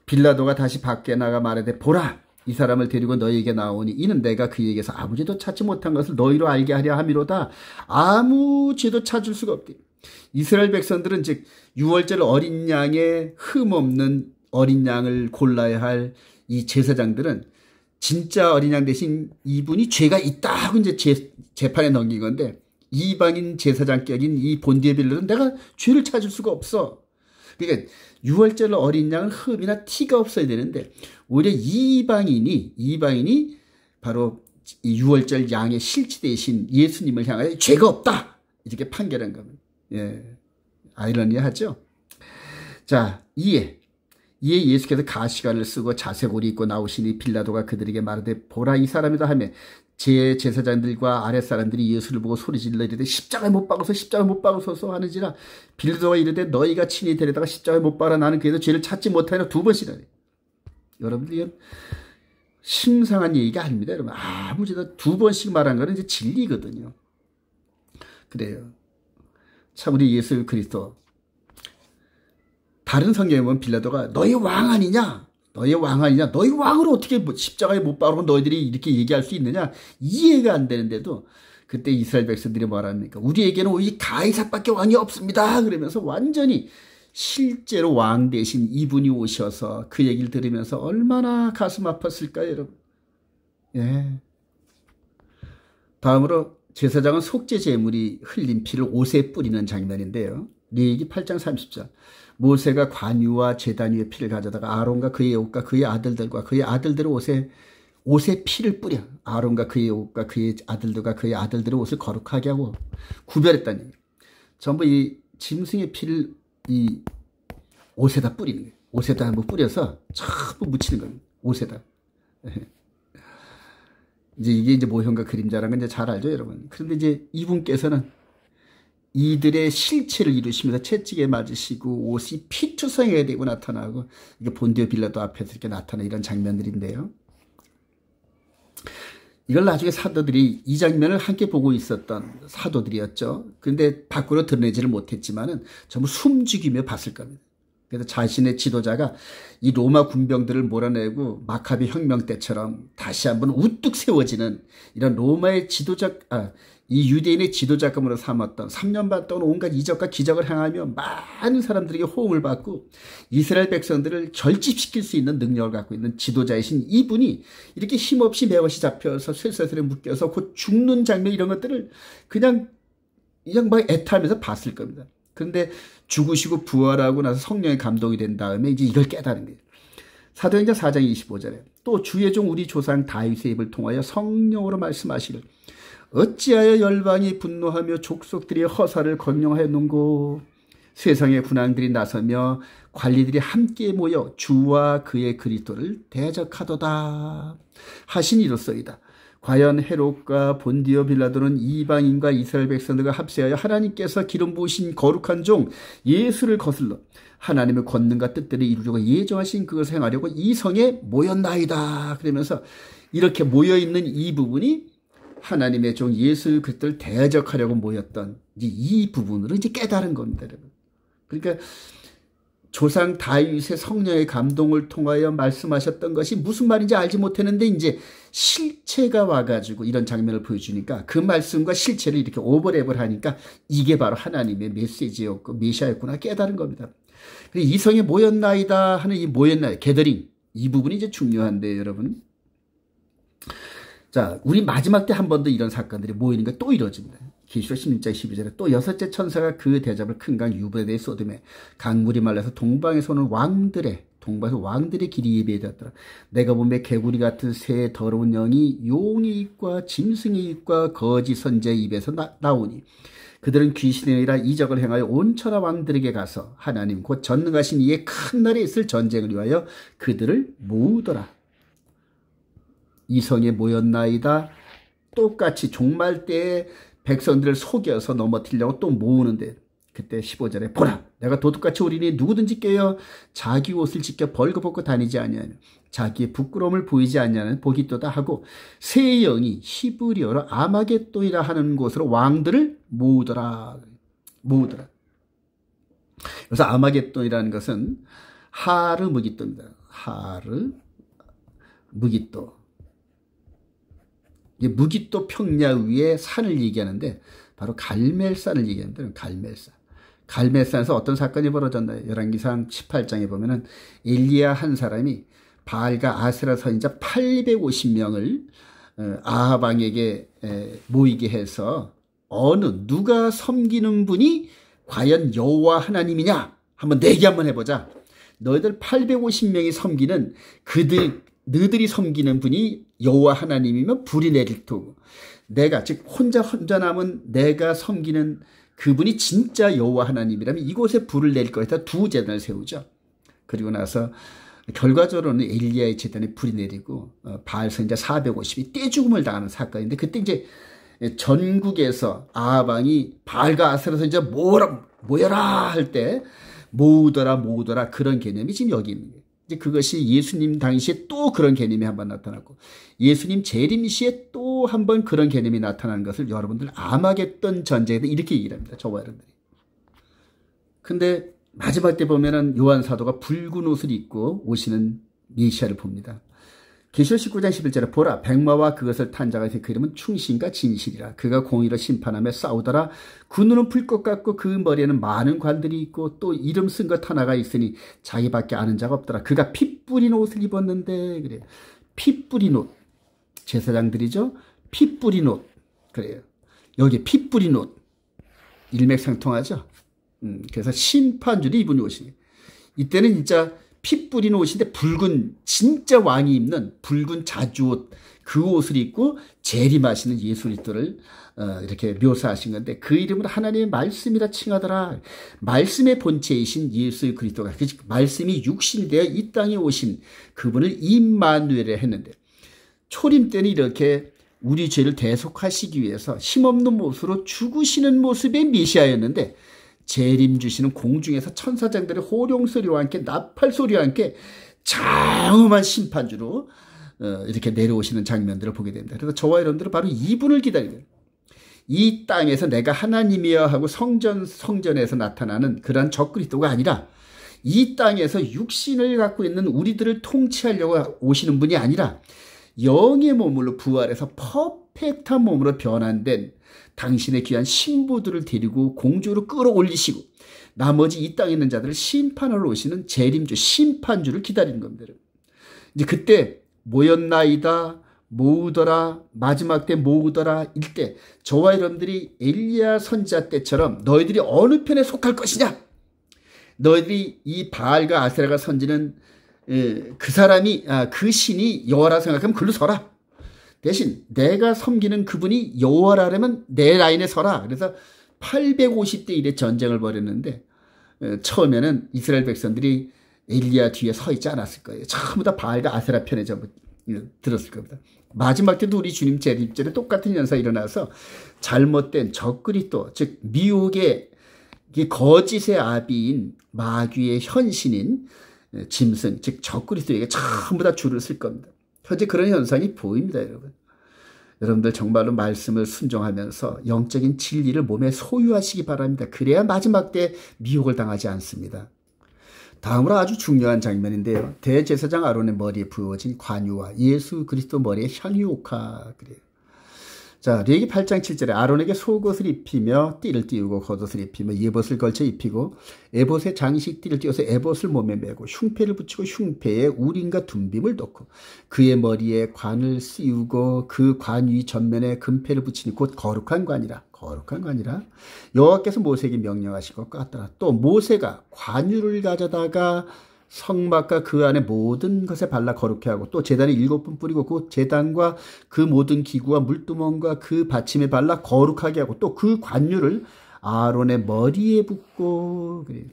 빌라도가 다시 밖에 나가 말하되 보라, 이 사람을 데리고 너희에게 나오니 이는 내가 그에게서 아무 죄도 찾지 못한 것을 너희로 알게 하려 함이로다. 아무 죄도 찾을 수가 없대. 이스라엘 백성들은 즉 6월절 어린 양의 흠없는 어린 양을 골라야 할 이 제사장들은 진짜 어린 양 대신 이분이 죄가 있다 하고 이제 재판에 넘긴 건데, 이방인 제사장격인 이 본디오 빌라도는 내가 죄를 찾을 수가 없어. 그러니까 6월절 어린 양은 흠이나 티가 없어야 되는데, 오히려 이방인이 바로 이 6월절 양의 실체 대신 예수님을 향하여 죄가 없다 이렇게 판결한 겁니다. 예, 아이러니하죠. 자, 이에 이에 예수께서 가시관을 쓰고 자색옷을 입고 나오시니 빌라도가 그들에게 말하되 보라 이 사람이다 하며 제 제사장들과 아랫사람들이 예수를 보고 소리질러 이르되 십자가에 못 박아서 십자가에 못 박아서 하는지라. 빌라도가 이르되 너희가 친히 데려다가 십자가에 못 박아라. 나는 그에도 죄를 찾지 못하니라. 2번씩이나. 여러분들 이건 심상한 얘기가 아닙니다. 여러분 아무지도 2번씩 말한 거는 이제 진리거든요. 그래요. 참 우리 예수 그리스도 다른 성경에 보면 빌라도가 너희 왕 아니냐? 너희 왕 아니냐? 너희 왕을 어떻게 십자가에 못 박고 너희들이 이렇게 얘기할 수 있느냐? 이해가 안 되는데도 그때 이스라엘 백성들이 뭐랍니까? 우리에게는 오직 가이사밖에 왕이 없습니다. 그러면서 완전히 실제로 왕 대신 이분이 오셔서 그 얘기를 들으면서 얼마나 가슴 아팠을까요, 여러분? 예. 다음으로 제사장은 속죄 제물이 흘린 피를 옷에 뿌리는 장면인데요. 레위기 8장 30절. 모세가 관유와 제단 위에 피를 가져다가 아론과 그의 옷과 그의 아들들과 그의 아들들의 옷에 피를 뿌려 아론과 그의 옷과 그의 아들들과 그의 아들들의 옷을 거룩하게 하고 구별했다는 얘기예요. 전부 이 짐승의 피를 이 옷에다 뿌리는 거예요. 옷에다 한번 뿌려서 전부 묻히는 겁니다. 옷에다. 이제 이게 이제 모형과 그림자라는 건 이제 잘 알죠, 여러분. 그런데 이제 이분께서는 이들의 실체를 이루시면서 채찍에 맞으시고 옷이 피투성이가 되고 나타나고 이게 본디오 빌라도 앞에서 이렇게 나타나는 이런 장면들인데요. 이걸 나중에 사도들이 이 장면을 함께 보고 있었던 사도들이었죠. 그런데 밖으로 드러내지를 못했지만은 전부 숨죽이며 봤을 겁니다. 그래서 자신의 지도자가 이 로마 군병들을 몰아내고 마카비 혁명 때처럼 다시 한번 우뚝 세워지는 이런 로마의 이 유대인의 지도자감으로 삼았던 3년 반 동안 온갖 이적과 기적을 행하며 많은 사람들에게 호응을 받고 이스라엘 백성들을 결집시킬 수 있는 능력을 갖고 있는 지도자이신 이분이 이렇게 힘없이 매것이 잡혀서 쇠사슬에 묶여서 곧 죽는 장면 이런 것들을 그냥 막 애타면서 봤을 겁니다. 그런데 죽으시고 부활하고 나서 성령의 감동이 된 다음에 이제 이걸 깨달은 거예요. 사도행전 4장 25절에 또 주의 종 우리 조상 다윗의 입을 통하여 성령으로 말씀하시길 어찌하여 열방이 분노하며 족속들이 허사를 건영하였는고 세상의 군왕들이 나서며 관리들이 함께 모여 주와 그의 그리스도를 대적하도다 하신 이로써이다. 과연 헤롯과 본디오 빌라도는 이방인과 이스라엘 백성들과 합세하여 하나님께서 기름 부으신 거룩한 종 예수를 거슬러 하나님의 권능과 뜻대로 이루려고 예정하신 그것을 행하려고 이 성에 모였나이다. 그러면서 이렇게 모여있는 이 부분이 하나님의 종 예수 그리스도를 대적하려고 모였던 이제 이 부분으로 이제 깨달은 겁니다, 여러분. 그러니까 조상 다윗의 성령의 감동을 통하여 말씀하셨던 것이 무슨 말인지 알지 못했는데 이제 실체가 와가지고 이런 장면을 보여주니까 그 말씀과 실체를 이렇게 오버랩을 하니까 이게 바로 하나님의 메시지였고 메시아였구나 깨달은 겁니다. 그리고 이 성에 모였나이다 하는 이 모였나이다 게더링 이 부분이 이제 중요한데 여러분. 자, 우리 마지막 때 한 번 더 이런 사건들이 모이는 게 또 이루어집니다. 계시록 16장 12절에 또 여섯째 천사가 그 대접을 큰 강 유브라데에 쏟으며 강물이 말라서 동방에서 오는 동방에서 왕들의 길이 예배되었더라. 내가 보매 개구리 같은 새 더러운 영이 용의 입과 짐승의 입과 거짓 선지자의 입에서 나오니 그들은 귀신의 일이라 이적을 행하여 온 천하 왕들에게 가서 하나님 곧 전능하신 이의 큰 날에 있을 전쟁을 위하여 그들을 모으더라. 이 성에 모였나이다. 똑같이 종말 때에 백성들을 속여서 넘어뜨리려고 또 모으는데 그때 15절에 보라 내가 도둑같이 오리니 누구든지 깨어 자기 옷을 지켜 벌거벗고 다니지 아니하며 자기의 부끄러움을 보이지 아니하는 복이 있도다 하고 새 영이 히브리어로 아마겟돈이라 하는 곳으로 왕들을 모으더라. 그래서 아마겟돈이라는 것은 하르 무기또입니다. 하르 무기또. 무기또 평야 위에 산을 얘기하는데 바로 갈멜산을 얘기하는데 갈멜산에서 어떤 사건이 벌어졌나요? 열왕기상 18장에 보면은 엘리야 한 사람이 바알과 아세라 선지자 850명을 아합 왕에게 모이게 해서 누가 섬기는 분이 과연 여호와 하나님이냐 한번 내기 한번 해보자. 너희들 850명이 섬기는 너희들이 섬기는 분이 여호와 하나님이면 불이 내릴 테고 내가 즉 혼자 남은 내가 섬기는 그분이 진짜 여호와 하나님이라면 이곳에 불을 내릴 거에다 두 제단을 세우죠. 그리고 나서 결과적으로는 엘리야의 제단에 불이 내리고 바알 선지자 450이 떼죽음을 당하는 사건인데, 그때 이제 전국에서 아합 왕이 바알과 아세라 선지자 모여라 할 때 모으더라 그런 개념이 지금 여기 있는 거예요. 이제 그것이 예수님 당시에 또 그런 개념이 한번 나타났고, 예수님 재림 시에 또 한번 그런 개념이 나타나는 것을 여러분들 아마겟돈 전쟁에서 이렇게 얘기를 합니다. 저와 여러분들이. 근데 마지막 때 보면은 요한 사도가 붉은 옷을 입고 오시는 메시아를 봅니다. 계시록 19장 11절에 보라 백마와 그것을 탄 자가 있으니 그 이름은 충신과 진실이라. 그가 공의로 심판하며 싸우더라. 그 눈은 불꽃 같고 그 머리에는 많은 관들이 있고 또 이름 쓴 것 하나가 있으니 자기밖에 아는 자가 없더라. 그가 피 뿌린 옷을 입었는데, 그래요. 피 뿌린 옷. 제사장들이죠. 피 뿌린 옷. 그래요. 여기 피 뿌린 옷. 일맥상통하죠. 그래서 심판주를 입은 옷이에요. 이때는 진짜 피 뿌린 옷인데 붉은, 진짜 왕이 입는 붉은 자주옷, 그 옷을 입고 재림하시는 예수 그리스도를 이렇게 묘사하신 건데, 그 이름을 하나님의 말씀이라 칭하더라. 말씀의 본체이신 예수 그리스도가, 그 말씀이 육신이 되어 이 땅에 오신 그분을 임마누엘이라 했는데, 초림 때는 이렇게 우리 죄를 대속하시기 위해서 힘없는 모습으로 죽으시는 모습의 메시아였는데, 재림 주시는 공중에서 천사장들의 호령소리와 함께 나팔소리와 함께 장엄한 심판주로 이렇게 내려오시는 장면들을 보게 됩니다. 그래서 저와 여러분들은 바로 이분을 기다리고, 이 땅에서 내가 하나님이여 하고 성전에서 나타나는 그러한 적그리스도가 아니라, 이 땅에서 육신을 갖고 있는 우리들을 통치하려고 오시는 분이 아니라 영의 몸으로 부활해서 퍼펙트한 몸으로 변환된 당신의 귀한 신부들을 데리고 공주로 끌어올리시고 나머지 이 땅에 있는 자들을 심판하러 오시는 재림주, 심판주를 기다리는 겁니다. 이제 그때 모였나이다, 모으더라, 마지막 때 모으더라 일 때 저와 여러분들이 엘리야 선지자 때처럼 너희들이 어느 편에 속할 것이냐? 너희들이 이 바알과 아세라가 선지는 그 사람이 그 신이 여호와라 생각하면 글로 서라. 대신 내가 섬기는 그분이 여호와라면 내 라인에 서라. 그래서 850대 1의 전쟁을 벌였는데 처음에는 이스라엘 백성들이 엘리야 뒤에 서 있지 않았을 거예요. 전부 다 바알과 아세라 편에 전부 들었을 겁니다. 마지막 때도 우리 주님 재림절에 똑같은 현상이 일어나서 잘못된 적그리스도, 즉 미혹의 거짓의 아비인 마귀의 현신인 짐승, 즉 적그리스도에게 전부 다 줄을 쓸 겁니다. 현재 그런 현상이 보입니다, 여러분. 여러분들 정말로 말씀을 순종하면서 영적인 진리를 몸에 소유하시기 바랍니다. 그래야 마지막 때 미혹을 당하지 않습니다. 다음으로 아주 중요한 장면인데요. 대제사장 아론의 머리에 부어진 관유와 예수 그리스도 머리에 향유옥화. 그래요. 자, 레위기 8장 7절에 아론에게 속옷을 입히며 띠를 띄우고 겉옷을 입히며 예봇을 걸쳐 입히고 에봇에 장식 띠를 띄워서 에봇을 몸에 메고 흉패를 붙이고 흉패에 우림과 둠빔을 놓고 그의 머리에 관을 씌우고 그 관 위 전면에 금패를 붙이니 곧 거룩한 관이라 여호와께서 모세에게 명령하신 것과 같더라. 또 모세가 관유를 가져다가 성막과 그 안에 모든 것에 발라 거룩해 하고 또 제단에 7번 뿌리고 그 제단과 그 모든 기구와 물두멍과 그 받침에 발라 거룩하게 하고 또 그 관유를 아론의 머리에 붓고 그래요.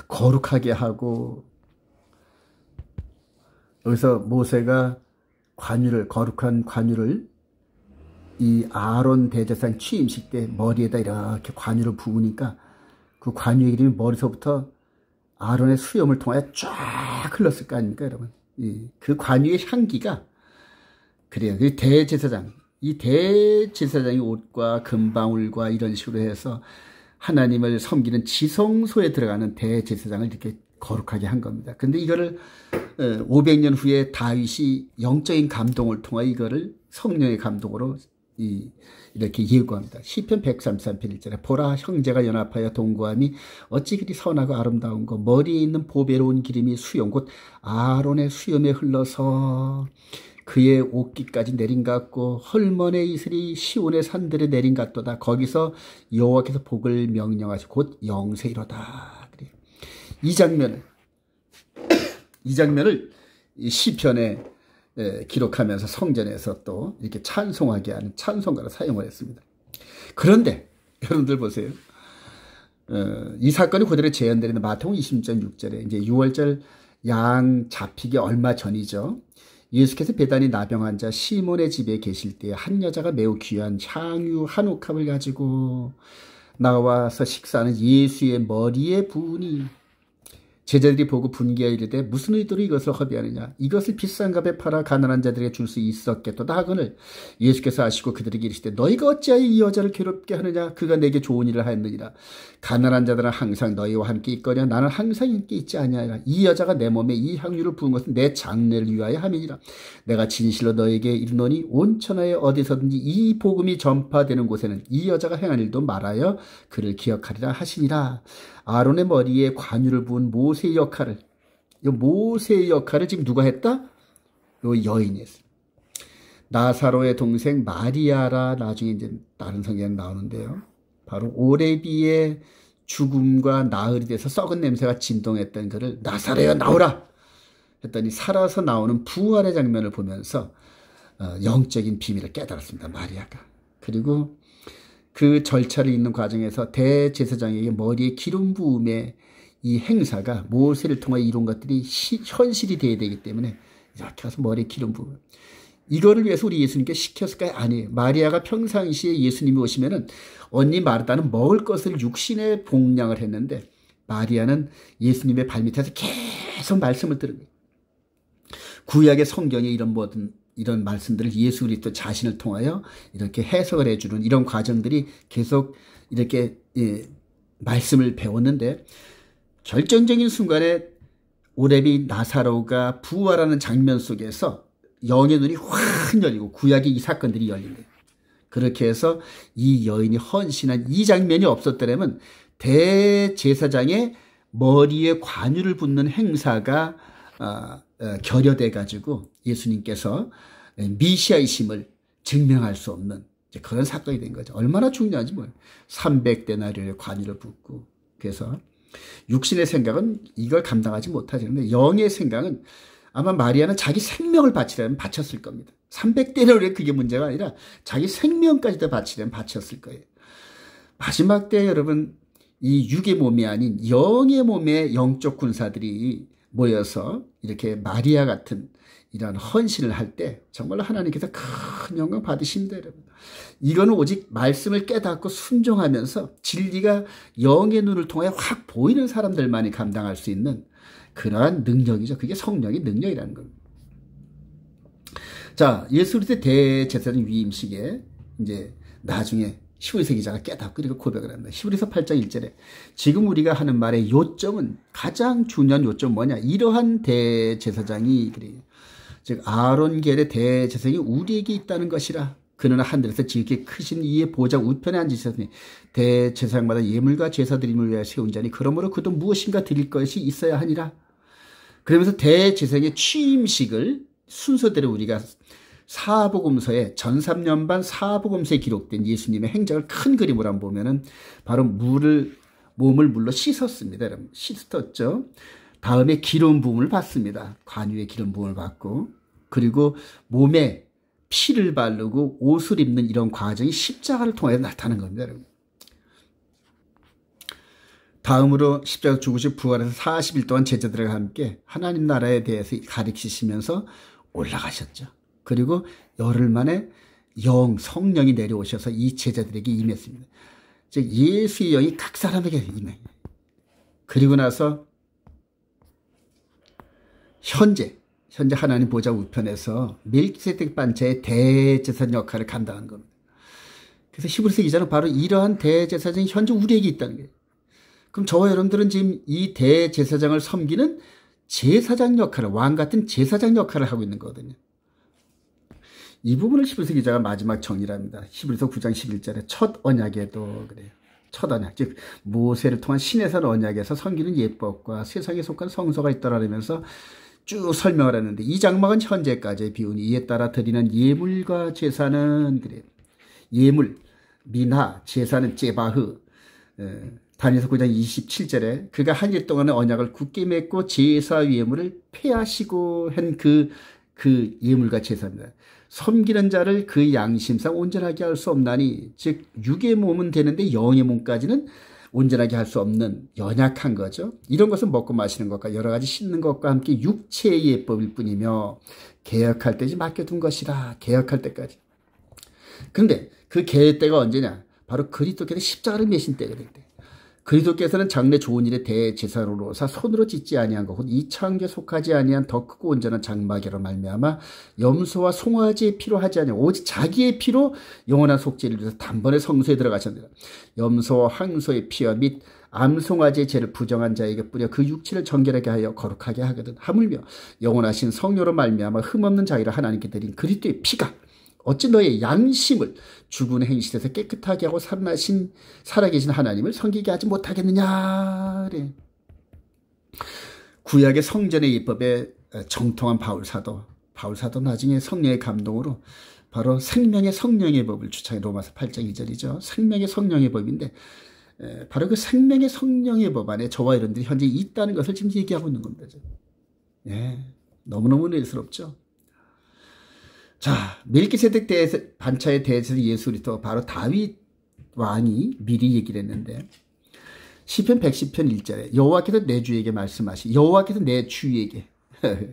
거룩하게 하고, 여기서 모세가 거룩한 관유를 이 아론 대제사장 취임식 때 머리에다 이렇게 관유를 부으니까 그 관유의 이름이 머리서부터 아론의 수염을 통하여 쫙 흘렀을 거 아닙니까, 여러분? 그 관유의 향기가 그래요. 이 대제사장의 옷과 금방울과 이런 식으로 해서 하나님을 섬기는 지성소에 들어가는 대제사장을 이렇게 거룩하게 한 겁니다. 근데 이거를 500년 후에 다윗이 영적인 감동을 통해 이거를 성령의 감동으로 이렇게 예고합니다. 시편 133편 1절에 보라 형제가 연합하여 동거함이 어찌 그리 선하고 아름다운고 머리에 있는 보배로운 기름이 수염 곧 아론의 수염에 흘러서 그의 옷깃까지 내린 것 같고 헐먼의 이슬이 시온의 산들에 내린 것 같도다. 거기서 여호와께서 복을 명령하시고 곧 영세이로다. 그래요. 이 장면을 시편에 기록하면서 성전에서 또 이렇게 찬송하게 하는 찬송가로 사용을 했습니다. 그런데 여러분들 보세요. 이 사건이 그대로 재현되는 마태복음 26절에 이제 6월절 양 잡히기 얼마 전이죠. 예수께서 베다니 나병 환자 시몬의 집에 계실 때 한 여자가 매우 귀한 향유 한 옥합을 가지고 나와서 식사하는 예수의 머리에 부으니 제자들이 보고 분개하여 이르되 무슨 의도로 이것을 허비하느냐. 이것을 비싼 값에 팔아 가난한 자들에게 줄 수 있었겠도다 하거늘 예수께서 아시고 그들에게 이르시되 너희가 어찌하여 이 여자를 괴롭게 하느냐. 그가 내게 좋은 일을 하였느니라. 가난한 자들은 항상 너희와 함께 있거냐. 나는 항상 함께 있지 아니하리라. 이 여자가 내 몸에 이 향유를 부은 것은 내 장례를 위하여 함이니라. 내가 진실로 너에게 이르노니 온 천하에 어디서든지 이 복음이 전파되는 곳에는 이 여자가 행한 일도 말하여 그를 기억하리라 하시니라. 아론의 머리에 관유를 부은 모세의 역할을, 이 모세의 역할을 지금 누가 했다? 이 여인이 했어요. 나사로의 동생 마리아라. 나중에 이제 다른 성경에 나오는데요. 바로 오레비의 죽음과 나흘이 돼서 썩은 냄새가 진동했던 그를 나사로야 나오라 했더니 살아서 나오는 부활의 장면을 보면서 영적인 비밀을 깨달았습니다. 마리아가. 그리고 그 절차를 잇는 과정에서 대제사장에게 머리에 기름 부음의 이 행사가 모세를 통해 이룬 것들이 현실이 돼야 되기 때문에 이렇게 가서 머리에 기름 부음. 이거를 위해서 우리 예수님께 시켰을까요? 아니에요. 마리아가 평상시에 예수님이 오시면은 언니 마르다는 먹을 것을 육신에 봉양을 했는데 마리아는 예수님의 발밑에서 계속 말씀을 들은 거예요. 구약의 성경에 이런 말씀들을 예수 그리스도 자신을 통하여 이렇게 해석을 해주는 이런 과정들이 계속 이렇게 말씀을 배웠는데 결정적인 순간에 오레비 나사로가 부활하는 장면 속에서 영의 눈이 확 열리고 구약의 이 사건들이 열린 거예요. 그렇게 해서 이 여인이 헌신한 이 장면이 없었더라면 대제사장의 머리에 관유를 붓는 행사가 결여돼 가지고 예수님께서 미시아이심을 증명할 수 없는 그런 사건이 된 거죠. 얼마나 중요한지 몰라요. 300데나리온의 관유를 붓고. 그래서 육신의 생각은 이걸 감당하지 못하죠. 그런데 영의 생각은 아마 마리아는 자기 생명을 바치려면 바쳤을 겁니다. 300데나리온에 그게 문제가 아니라 자기 생명까지 다 바치려면 바쳤을 거예요. 마지막 때 여러분 이 육의 몸이 아닌 영의 몸에 영적 군사들이 모여서 이렇게 마리아 같은 이런 헌신을 할 때 정말로 하나님께서 큰 영광 받으십니다, 여러분. 이거는 오직 말씀을 깨닫고 순종하면서 진리가 영의 눈을 통해 확 보이는 사람들만이 감당할 수 있는 그러한 능력이죠. 그게 성령의 능력이라는 겁니다. 자, 예수 그리스도의 대제사장 위임식에 이제 나중에 히브리서 기자가 깨닫고 그리고 고백을 합니다. 히브리서 8장 1절에 지금 우리가 하는 말의 요점은 가장 중요한 요점은 뭐냐? 이러한 대제사장이 그래요. 즉 아론계의 대제사장이 우리에게 있다는 것이라. 그는 하늘에서 지극히 크신 이의 보좌 우편에 앉으셨으니 대제사장마다 예물과 제사드림을 위하여 세운 자니 그러므로 그도 무엇인가 드릴 것이 있어야 하니라. 그러면서 대제사장의 취임식을 순서대로 우리가 사복음서에 전삼년반 사복음서에 기록된 예수님의 행적을 큰 그림으로 한번 보면은 바로 몸을 물로 씻었습니다. 여러분 씻었죠. 다음에 기름 부음을 받습니다. 관유의 기름 부음을 받고 그리고 몸에 피를 바르고 옷을 입는 이런 과정이 십자가를 통해 나타나는 겁니다. 여러분. 다음으로 십자가 죽으시고 부활해서 40일 동안 제자들과 함께 하나님 나라에 대해서 가르치시면서 올라가셨죠. 그리고 열흘 만에 성령이 내려오셔서 이 제자들에게 임했습니다. 즉 예수의 영이 각 사람에게 임해요. 그리고 나서 현재 하나님 보좌 우편에서 멜기세덱 반차의 대제사장 역할을 감당한 겁니다. 그래서 히브리서 기자는 바로 이러한 대제사장이 현재 우리에게 있다는 거예요. 그럼 저와 여러분들은 지금 이 대제사장을 섬기는 제사장 역할을, 왕 같은 제사장 역할을 하고 있는 거거든요. 이 부분을 히브리서 기자가 마지막 정리를 합니다. 히브리서 9장 11절에 첫 언약에도 그래요. 첫 언약, 즉 모세를 통한 신에서 언약에서 섬기는 예법과 세상에 속한 성소가 있더라면서 쭉 설명을 하는데 이 장막은 현재까지의 비운이 이에 따라 드리는 예물과 제사는 그래요. 예물, 민하, 제사는 제바흐. 다니엘서 9장 27절에 그가 한 일 동안의 언약을 굳게 맺고 제사 예물을 폐하시고 한 그 예물과 제사입니다. 섬기는 자를 그 양심상 온전하게 할 수 없나니 즉 육의 몸은 되는데 영의 몸까지는 온전하게 할 수 없는 연약한 거죠. 이런 것은 먹고 마시는 것과 여러 가지 씻는 것과 함께 육체의 예법일 뿐이며 개혁할 때지 맡겨둔 것이라. 개혁할 때까지. 그런데 그 개혁 때가 언제냐? 바로 그리스도께서 십자가를 메신 때가 될 때. 그리스도께서는 장래 좋은 일에 대제사로로사 손으로 짓지 아니한 것, 이 창조에 속하지 아니한 더 크고 온전한 장막으로 말미암아 염소와 송아지의 피로 하지 아니하고 오직 자기의 피로 영원한 속죄를 위해서 단번에 성소에 들어가셨느니라. 염소와 황소의 피와 및 암송아지의 죄를 부정한 자에게 뿌려 그 육체를 정결하게 하여 거룩하게 하거든. 하물며 영원하신 성령으로 말미암아 흠없는 자기를 하나님께 드린 그리스도의 피가 어찌 너의 양심을 죽은 행실에서 깨끗하게 하고 살아계신 하나님을 섬기게 하지 못하겠느냐. 그래. 구약의 성전의 예법에 정통한 바울사도 나중에 성령의 감동으로 바로 생명의 성령의 법을 주창해. 로마서 8장 2절이죠. 생명의 성령의 법인데 바로 그 생명의 성령의 법 안에 저와 여러분들이 현재 있다는 것을 지금 얘기하고 있는 겁니다. 예, 너무너무 은혜스럽죠. 자, 멜기세덱 반차에 대해서 예수 그리스도 바로 다윗 왕이 미리 얘기를 했는데 시편 110편 1절에 여호와께서 내 주에게 말씀하시. 여호와께서 내 주에게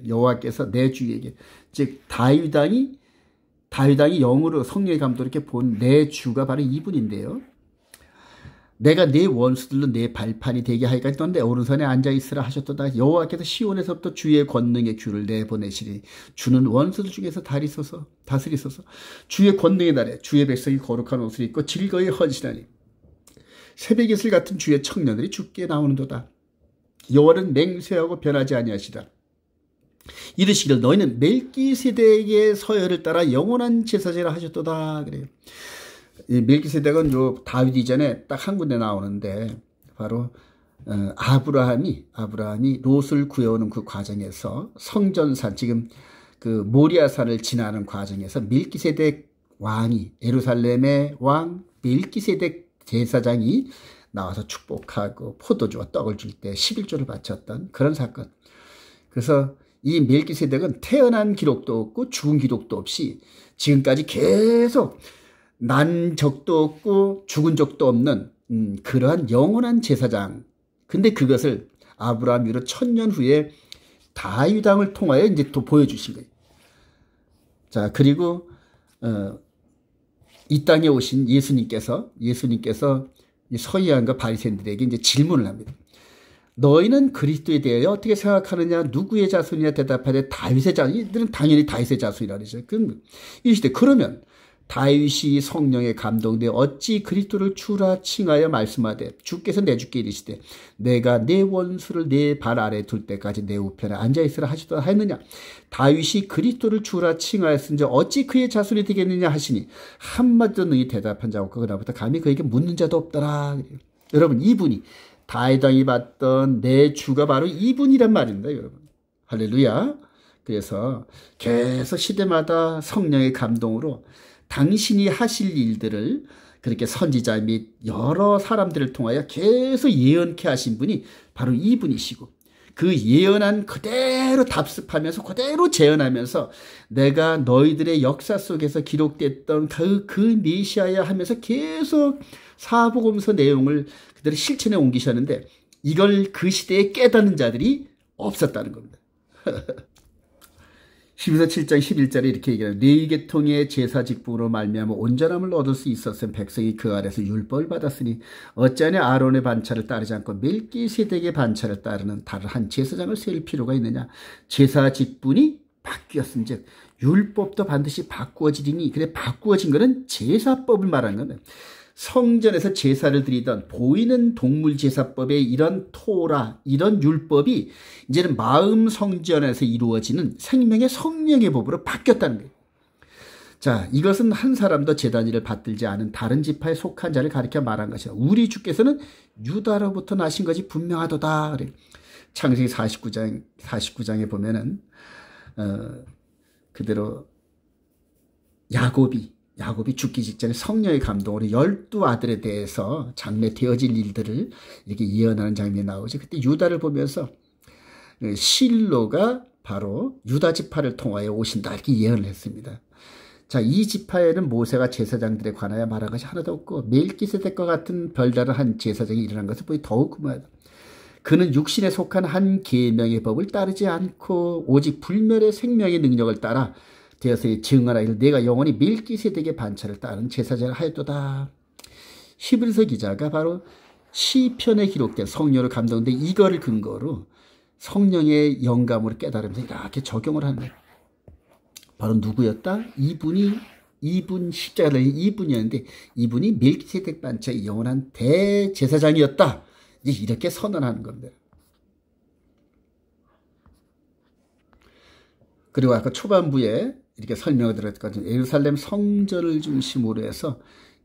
여호와께서 내 주에게, 즉 다윗 왕이 영으로 성령의 감독으로 이렇게 본 내 주가 바로 이분인데요. 내가 네 원수들로 내 발판이 되게 하기까지 넌 내 오른손에 앉아있으라 하셨도다. 여호와께서 시온에서부터 주의 권능의 규를 내보내시리. 주는 원수들 중에서 다스리소서. 주의 권능의 날에 주의 백성이 거룩한 옷을 입고 즐거이 헌신하니 새벽 이슬 같은 주의 청년들이 주께 나오는도다. 여호와는 맹세하고 변하지 아니하시라. 이르시기를 너희는 멜기세덱의 서열을 따라 영원한 제사제라 하셨도다. 그래요. 이 멜기세덱은 요 다윗 이전에 딱 한 군데 나오는데 바로 아브라함이 롯을 구해오는 그 과정에서 성전산, 지금 그 모리아산을 지나는 과정에서 멜기세덱 왕이, 예루살렘의 왕 멜기세덱 제사장이 나와서 축복하고 포도주와 떡을 줄 때 11조를 바쳤던 그런 사건. 그래서 이 멜기세덱은 태어난 기록도 없고 죽은 기록도 없이 지금까지 계속 난 적도 없고 죽은 적도 없는 그러한 영원한 제사장. 근데 그것을 아브라함 이후로 1000년 후에 다윗 왕을 통하여 이제 또 보여주신 거예요. 자, 그리고 이 땅에 오신 예수님께서 서기관과 바리새인들에게 이제 질문을 합니다. 너희는 그리스도에 대하여 어떻게 생각하느냐? 누구의 자손이냐? 대답하되 다윗의 자손. 이들은 당연히 다윗의 자손이라 그러죠. 이시대 그러면 다윗이 성령에 감동되어 어찌 그리스도를 주라 칭하여 말씀하되 주께서 내 주께 이르시되 내가 내 원수를 내 발 아래 둘 때까지 내 우편에 앉아있으라 하시도다 하였느냐. 다윗이 그리스도를 주라 칭하였은즉 어찌 그의 자손이 되겠느냐 하시니 한마디도 능히 대답한 자 없고 그다음부터 감히 그에게 묻는 자도 없더라. 여러분, 이분이 다윗 왕이 봤던 내 주가 바로 이분이란 말입니다. 여러분, 할렐루야. 그래서 계속 시대마다 성령의 감동으로 당신이 하실 일들을 그렇게 선지자 및 여러 사람들을 통하여 계속 예언케 하신 분이 바로 이분이시고, 그 예언한 그대로 답습하면서 그대로 재현하면서 내가 너희들의 역사 속에서 기록됐던 그 메시아야 하면서 계속 사복음서 내용을 그대로 실천에 옮기셨는데 이걸 그 시대에 깨닫는 자들이 없었다는 겁니다. 히브리서 7장 11절에 이렇게 얘기해요. 네 계통의 제사 직분으로 말미암아 온전함을 얻을 수 있었음 백성이 그 아래서 율법을 받았으니 어찌하냐 아론의 반차를 따르지 않고 멜기세덱의 반차를 따르는 다른 한 제사장을 세울 필요가 있느냐. 제사 직분이 바뀌었은즉 율법도 반드시 바꾸어지리니. 그래, 바꾸어진 것은 제사법을 말하는 거는 성전에서 제사를 드리던 보이는 동물 제사법의 이런 토라, 이런 율법이 이제는 마음 성전에서 이루어지는 생명의 성령의 법으로 바뀌었다는 거예요. 자, 이것은 한 사람도 제단위를 받들지 않은 다른 지파에 속한 자를 가리켜 말한 것이다. 우리 주께서는 유다로부터 나신 것이 분명하도다. 그래. 창세기 49장에 보면은 그대로 야곱이 죽기 직전에 성령의 감동으로 12아들에 대해서 장래 되어질 일들을 이렇게 예언하는 장면이 나오죠. 그때 유다를 보면서 실로가 바로 유다 지파를 통하여 오신다 이렇게 예언을 했습니다. 자, 이 지파에는 모세가 제사장들에 관하여 말한 것이 하나도 없고 멜기세덱과 같은 별다른 한 제사장이 일어난 것을 보니 더욱 궁금하다. 그는 육신에 속한 한 계명의 법을 따르지 않고 오직 불멸의 생명의 능력을 따라 되어서 증언하여 이르되 내가 영원히 멜기세덱의 반차를 따르는 제사장을 하였도다. 히브리서 기자가 바로 시편에 기록된 성령을 감동인데 이거를 근거로 성령의 영감으로 깨달으면서 이렇게 적용을 하는 거예요. 바로 누구였다? 이분 십자가를 달린 이분이었는데 이분이 멜기세덱 반차의 영원한 대제사장이었다. 이렇게 선언하는 겁니다. 그리고 아까 초반부에 이렇게 설명을 드렸거든요. 예루살렘 성전을 중심으로 해서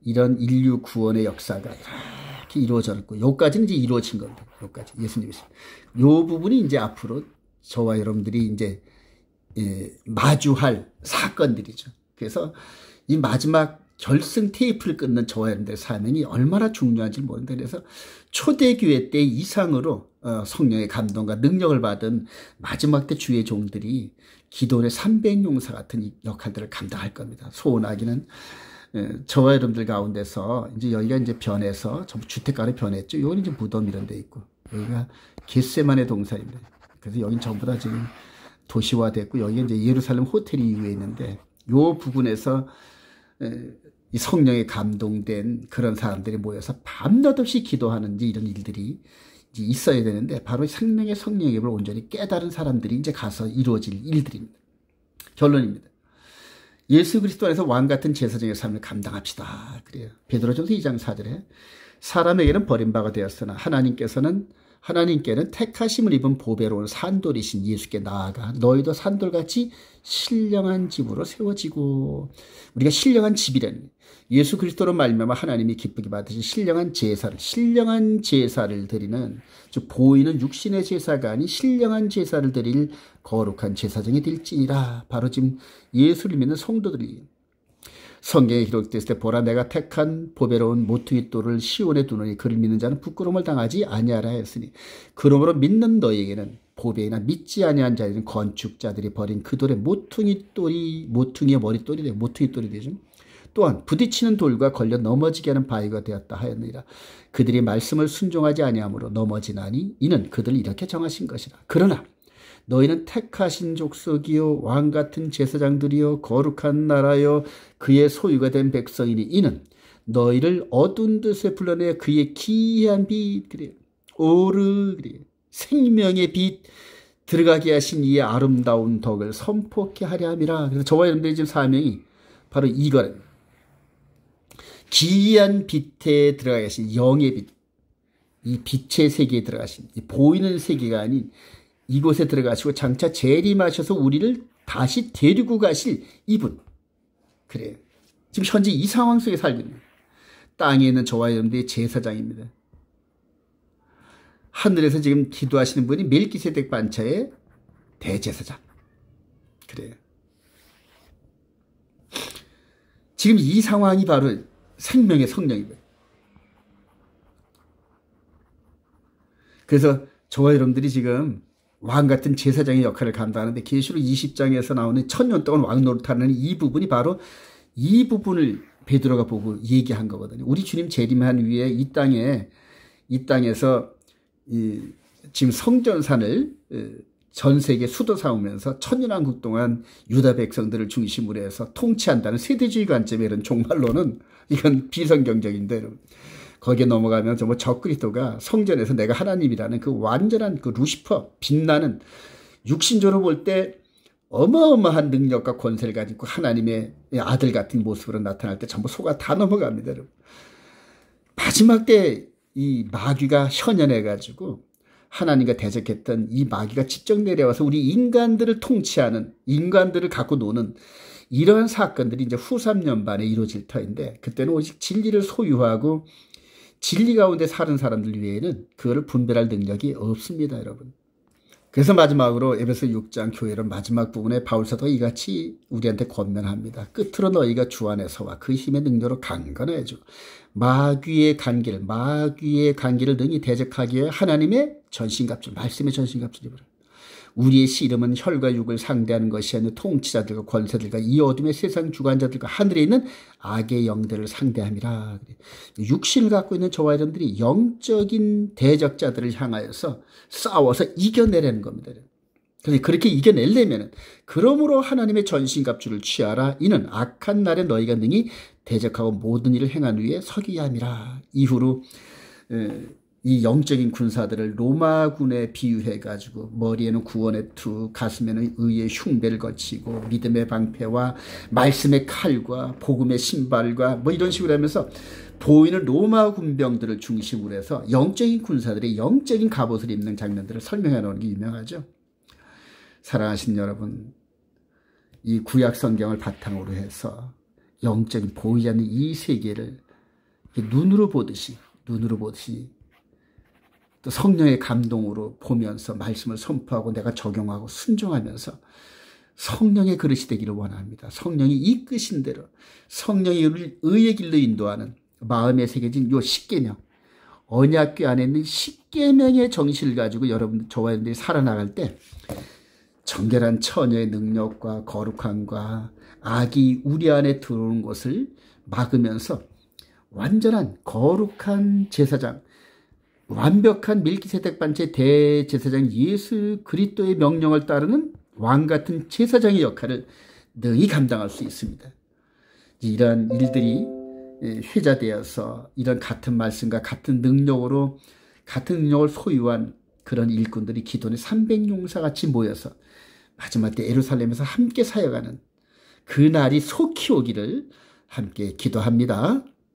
이런 인류 구원의 역사가 이렇게 이루어졌고, 요까지는 이제 이루어진 겁니다. 요까지 예수님이. 요 부분이 이제 앞으로 저와 여러분들이 이제 마주할 사건들이죠. 그래서 이 마지막 결승 테이프를 끊는 저와 여러분들의 사명이 얼마나 중요한지 모른다. 그래서 초대교회 때 이상으로 성령의 감동과 능력을 받은 마지막 때 주의 종들이 기도의 300용사 같은 역할들을 감당할 겁니다. 소원하기는 저와 여러분들 가운데서 이제 여기가 이제 변해서 전부 주택가로 변했죠. 여기는 이제 무덤 이런 데 있고 여기가 겟세마네 동산입니다. 그래서 여긴 전부 다 지금 도시화됐고 여기가 이제 예루살렘 호텔이 이후에 있는데 요 부분에서 이 성령에 감동된 그런 사람들이 모여서 밤낮 없이 기도하는 이런 일들이 이제 있어야 되는데 바로 생명의 성령의 입을 온전히 깨달은 사람들이 이제 가서 이루어질 일들입니다. 결론입니다. 예수 그리스도 안에서 왕 같은 제사장의 삶을 감당합시다. 그래요. 베드로전서 2장 4절에 사람에게는 버림바가 되었으나 하나님께는 택하심을 입은 보배로운 산돌이신 예수께 나아가 너희도 산돌같이 신령한 집으로 세워지고 우리가 신령한 집이라는 예수 그리스도로 말미암아 하나님이 기쁘게 받으신 신령한 제사를 드리는 즉 보이는 육신의 제사가 아닌 신령한 제사를 드릴 거룩한 제사장이 될지니라. 바로 지금 예수를 믿는 성도들이 성경에 기록됐을 때 보라 내가 택한 보배로운 모퉁이 돌을 시온에 두노니 그를 믿는 자는 부끄러움을 당하지 아니하라 했으니 그러므로 믿는 너희에게는 보배이나 믿지 아니한 자들은 건축자들이 버린 그 돌의 모퉁이의 머릿돌이 되고 모퉁이돌이 되죠. 또한 부딪히는 돌과 걸려 넘어지게 하는 바위가 되었다 하였느니라. 그들이 말씀을 순종하지 아니하므로 넘어지나니 이는 그들을 이렇게 정하신 것이라. 그러나 너희는 택하신 족속이요 왕같은 제사장들이요 거룩한 나라요 그의 소유가 된 백성이니 이는 너희를 어두운 데서 불러내 그의 기이한 빛 그래 오르 그래 생명의 빛 들어가게 하신 이의 아름다운 덕을 선포케 하려 함이라. 그래서 저와 여러분들의 지금 사명이 바로 이거예요. 기이한 빛에 들어가게 하신 영의 빛, 이 빛의 세계에 들어가신 이 보이는 세계가 아닌 이곳에 들어가시고 장차 재림하셔서 우리를 다시 데리고 가실 이분. 그래요. 지금 현재 이 상황 속에 살고 있는 땅에 있는 저와 여러분들의 제사장입니다. 하늘에서 지금 기도하시는 분이 멜기세덱 반차의 대제사장. 그래요. 지금 이 상황이 바로 생명의 성령입니다. 그래서 저와 여러분들이 지금 왕 같은 제사장의 역할을 감당하는데 계시록 20장에서 나오는 1000년 동안 왕 노릇하는 이 부분이 바로 이 부분을 베드로가 보고 얘기한 거거든요. 우리 주님 재림한 후에 이 땅에서 지금 성전산을 전 세계 수도 삼으면서 천년왕국 동안 유다 백성들을 중심으로 해서 통치한다는 세대주의 관점의 이런 종말론은 이건 비성경적인데 여러분. 거기에 넘어가면 정말 적그리스도가 성전에서 내가 하나님이라는 그 완전한 그 루시퍼 빛나는 육신적으로 볼 때 어마어마한 능력과 권세를 가지고 하나님의 아들 같은 모습으로 나타날 때 전부 속아 다 넘어갑니다. 여러분. 마지막 때 이 마귀가 현현해가지고 하나님과 대적했던 이 마귀가 직접 내려와서 우리 인간들을 통치하는 인간들을 갖고 노는 이러한 사건들이 이제 후 3년 반에 이루어질 터인데 그때는 오직 진리를 소유하고 진리 가운데 사는 사람들 외에는 그거를 분별할 능력이 없습니다, 여러분. 그래서 마지막으로 에베소 6장 교회를 마지막 부분에 바울사도가 이같이 우리한테 권면합니다. 끝으로 너희가 주 안에서와 그 힘의 능력으로 강건해져 마귀의 관계를 능히 대적하기에 하나님의 전신갑주를 말씀의 전신갑주를 입으라. 우리의 씨름은 혈과 육을 상대하는 것이 아니라 통치자들과 권세들과 이 어둠의 세상 주관자들과 하늘에 있는 악의 영들을 상대함이라. 육신을 갖고 있는 저와 여러분들이 영적인 대적자들을 향하여서 싸워서 이겨내라는 겁니다. 그런데 그렇게 이겨내려면 그러므로 하나님의 전신갑주를 취하라. 이는 악한 날에 너희가 능히 대적하고 모든 일을 행한 후에 서기야 함이라. 이후로 이 영적인 군사들을 로마군에 비유해가지고 머리에는 구원의 투, 가슴에는 의의 흉배를 거치고 믿음의 방패와 말씀의 칼과 복음의 신발과 뭐 이런 식으로 하면서 보이는 로마 군병들을 중심으로 해서 영적인 군사들이 영적인 갑옷을 입는 장면들을 설명해 놓은 게 유명하죠. 사랑하시는 여러분, 이 구약 성경을 바탕으로 해서 영적인 보이지 않는 이 세계를 눈으로 보듯이 또 성령의 감동으로 보면서 말씀을 선포하고 내가 적용하고 순종하면서 성령의 그릇이 되기를 원합니다. 성령이 이끄신 대로 성령이 의의 길로 인도하는 마음에 새겨진 요 십계명, 언약궤 안에 있는 십계명의 정신을 가지고 여러분, 저와 여러분들이 살아나갈 때 정결한 처녀의 능력과 거룩함과 악이 우리 안에 들어오는 것을 막으면서 완전한 거룩한 제사장, 완벽한 밀기세덱 반체 대제사장 예수 그리스도의 명령을 따르는 왕같은 제사장의 역할을 능히 감당할 수 있습니다. 이러한 일들이 회자되어서 이런 같은 말씀과 같은 능력을 소유한 그런 일꾼들이 기도는 300용사 같이 모여서 마지막 때 예루살렘에서 함께 사역하는 그 날이 속히 오기를 함께 기도합니다.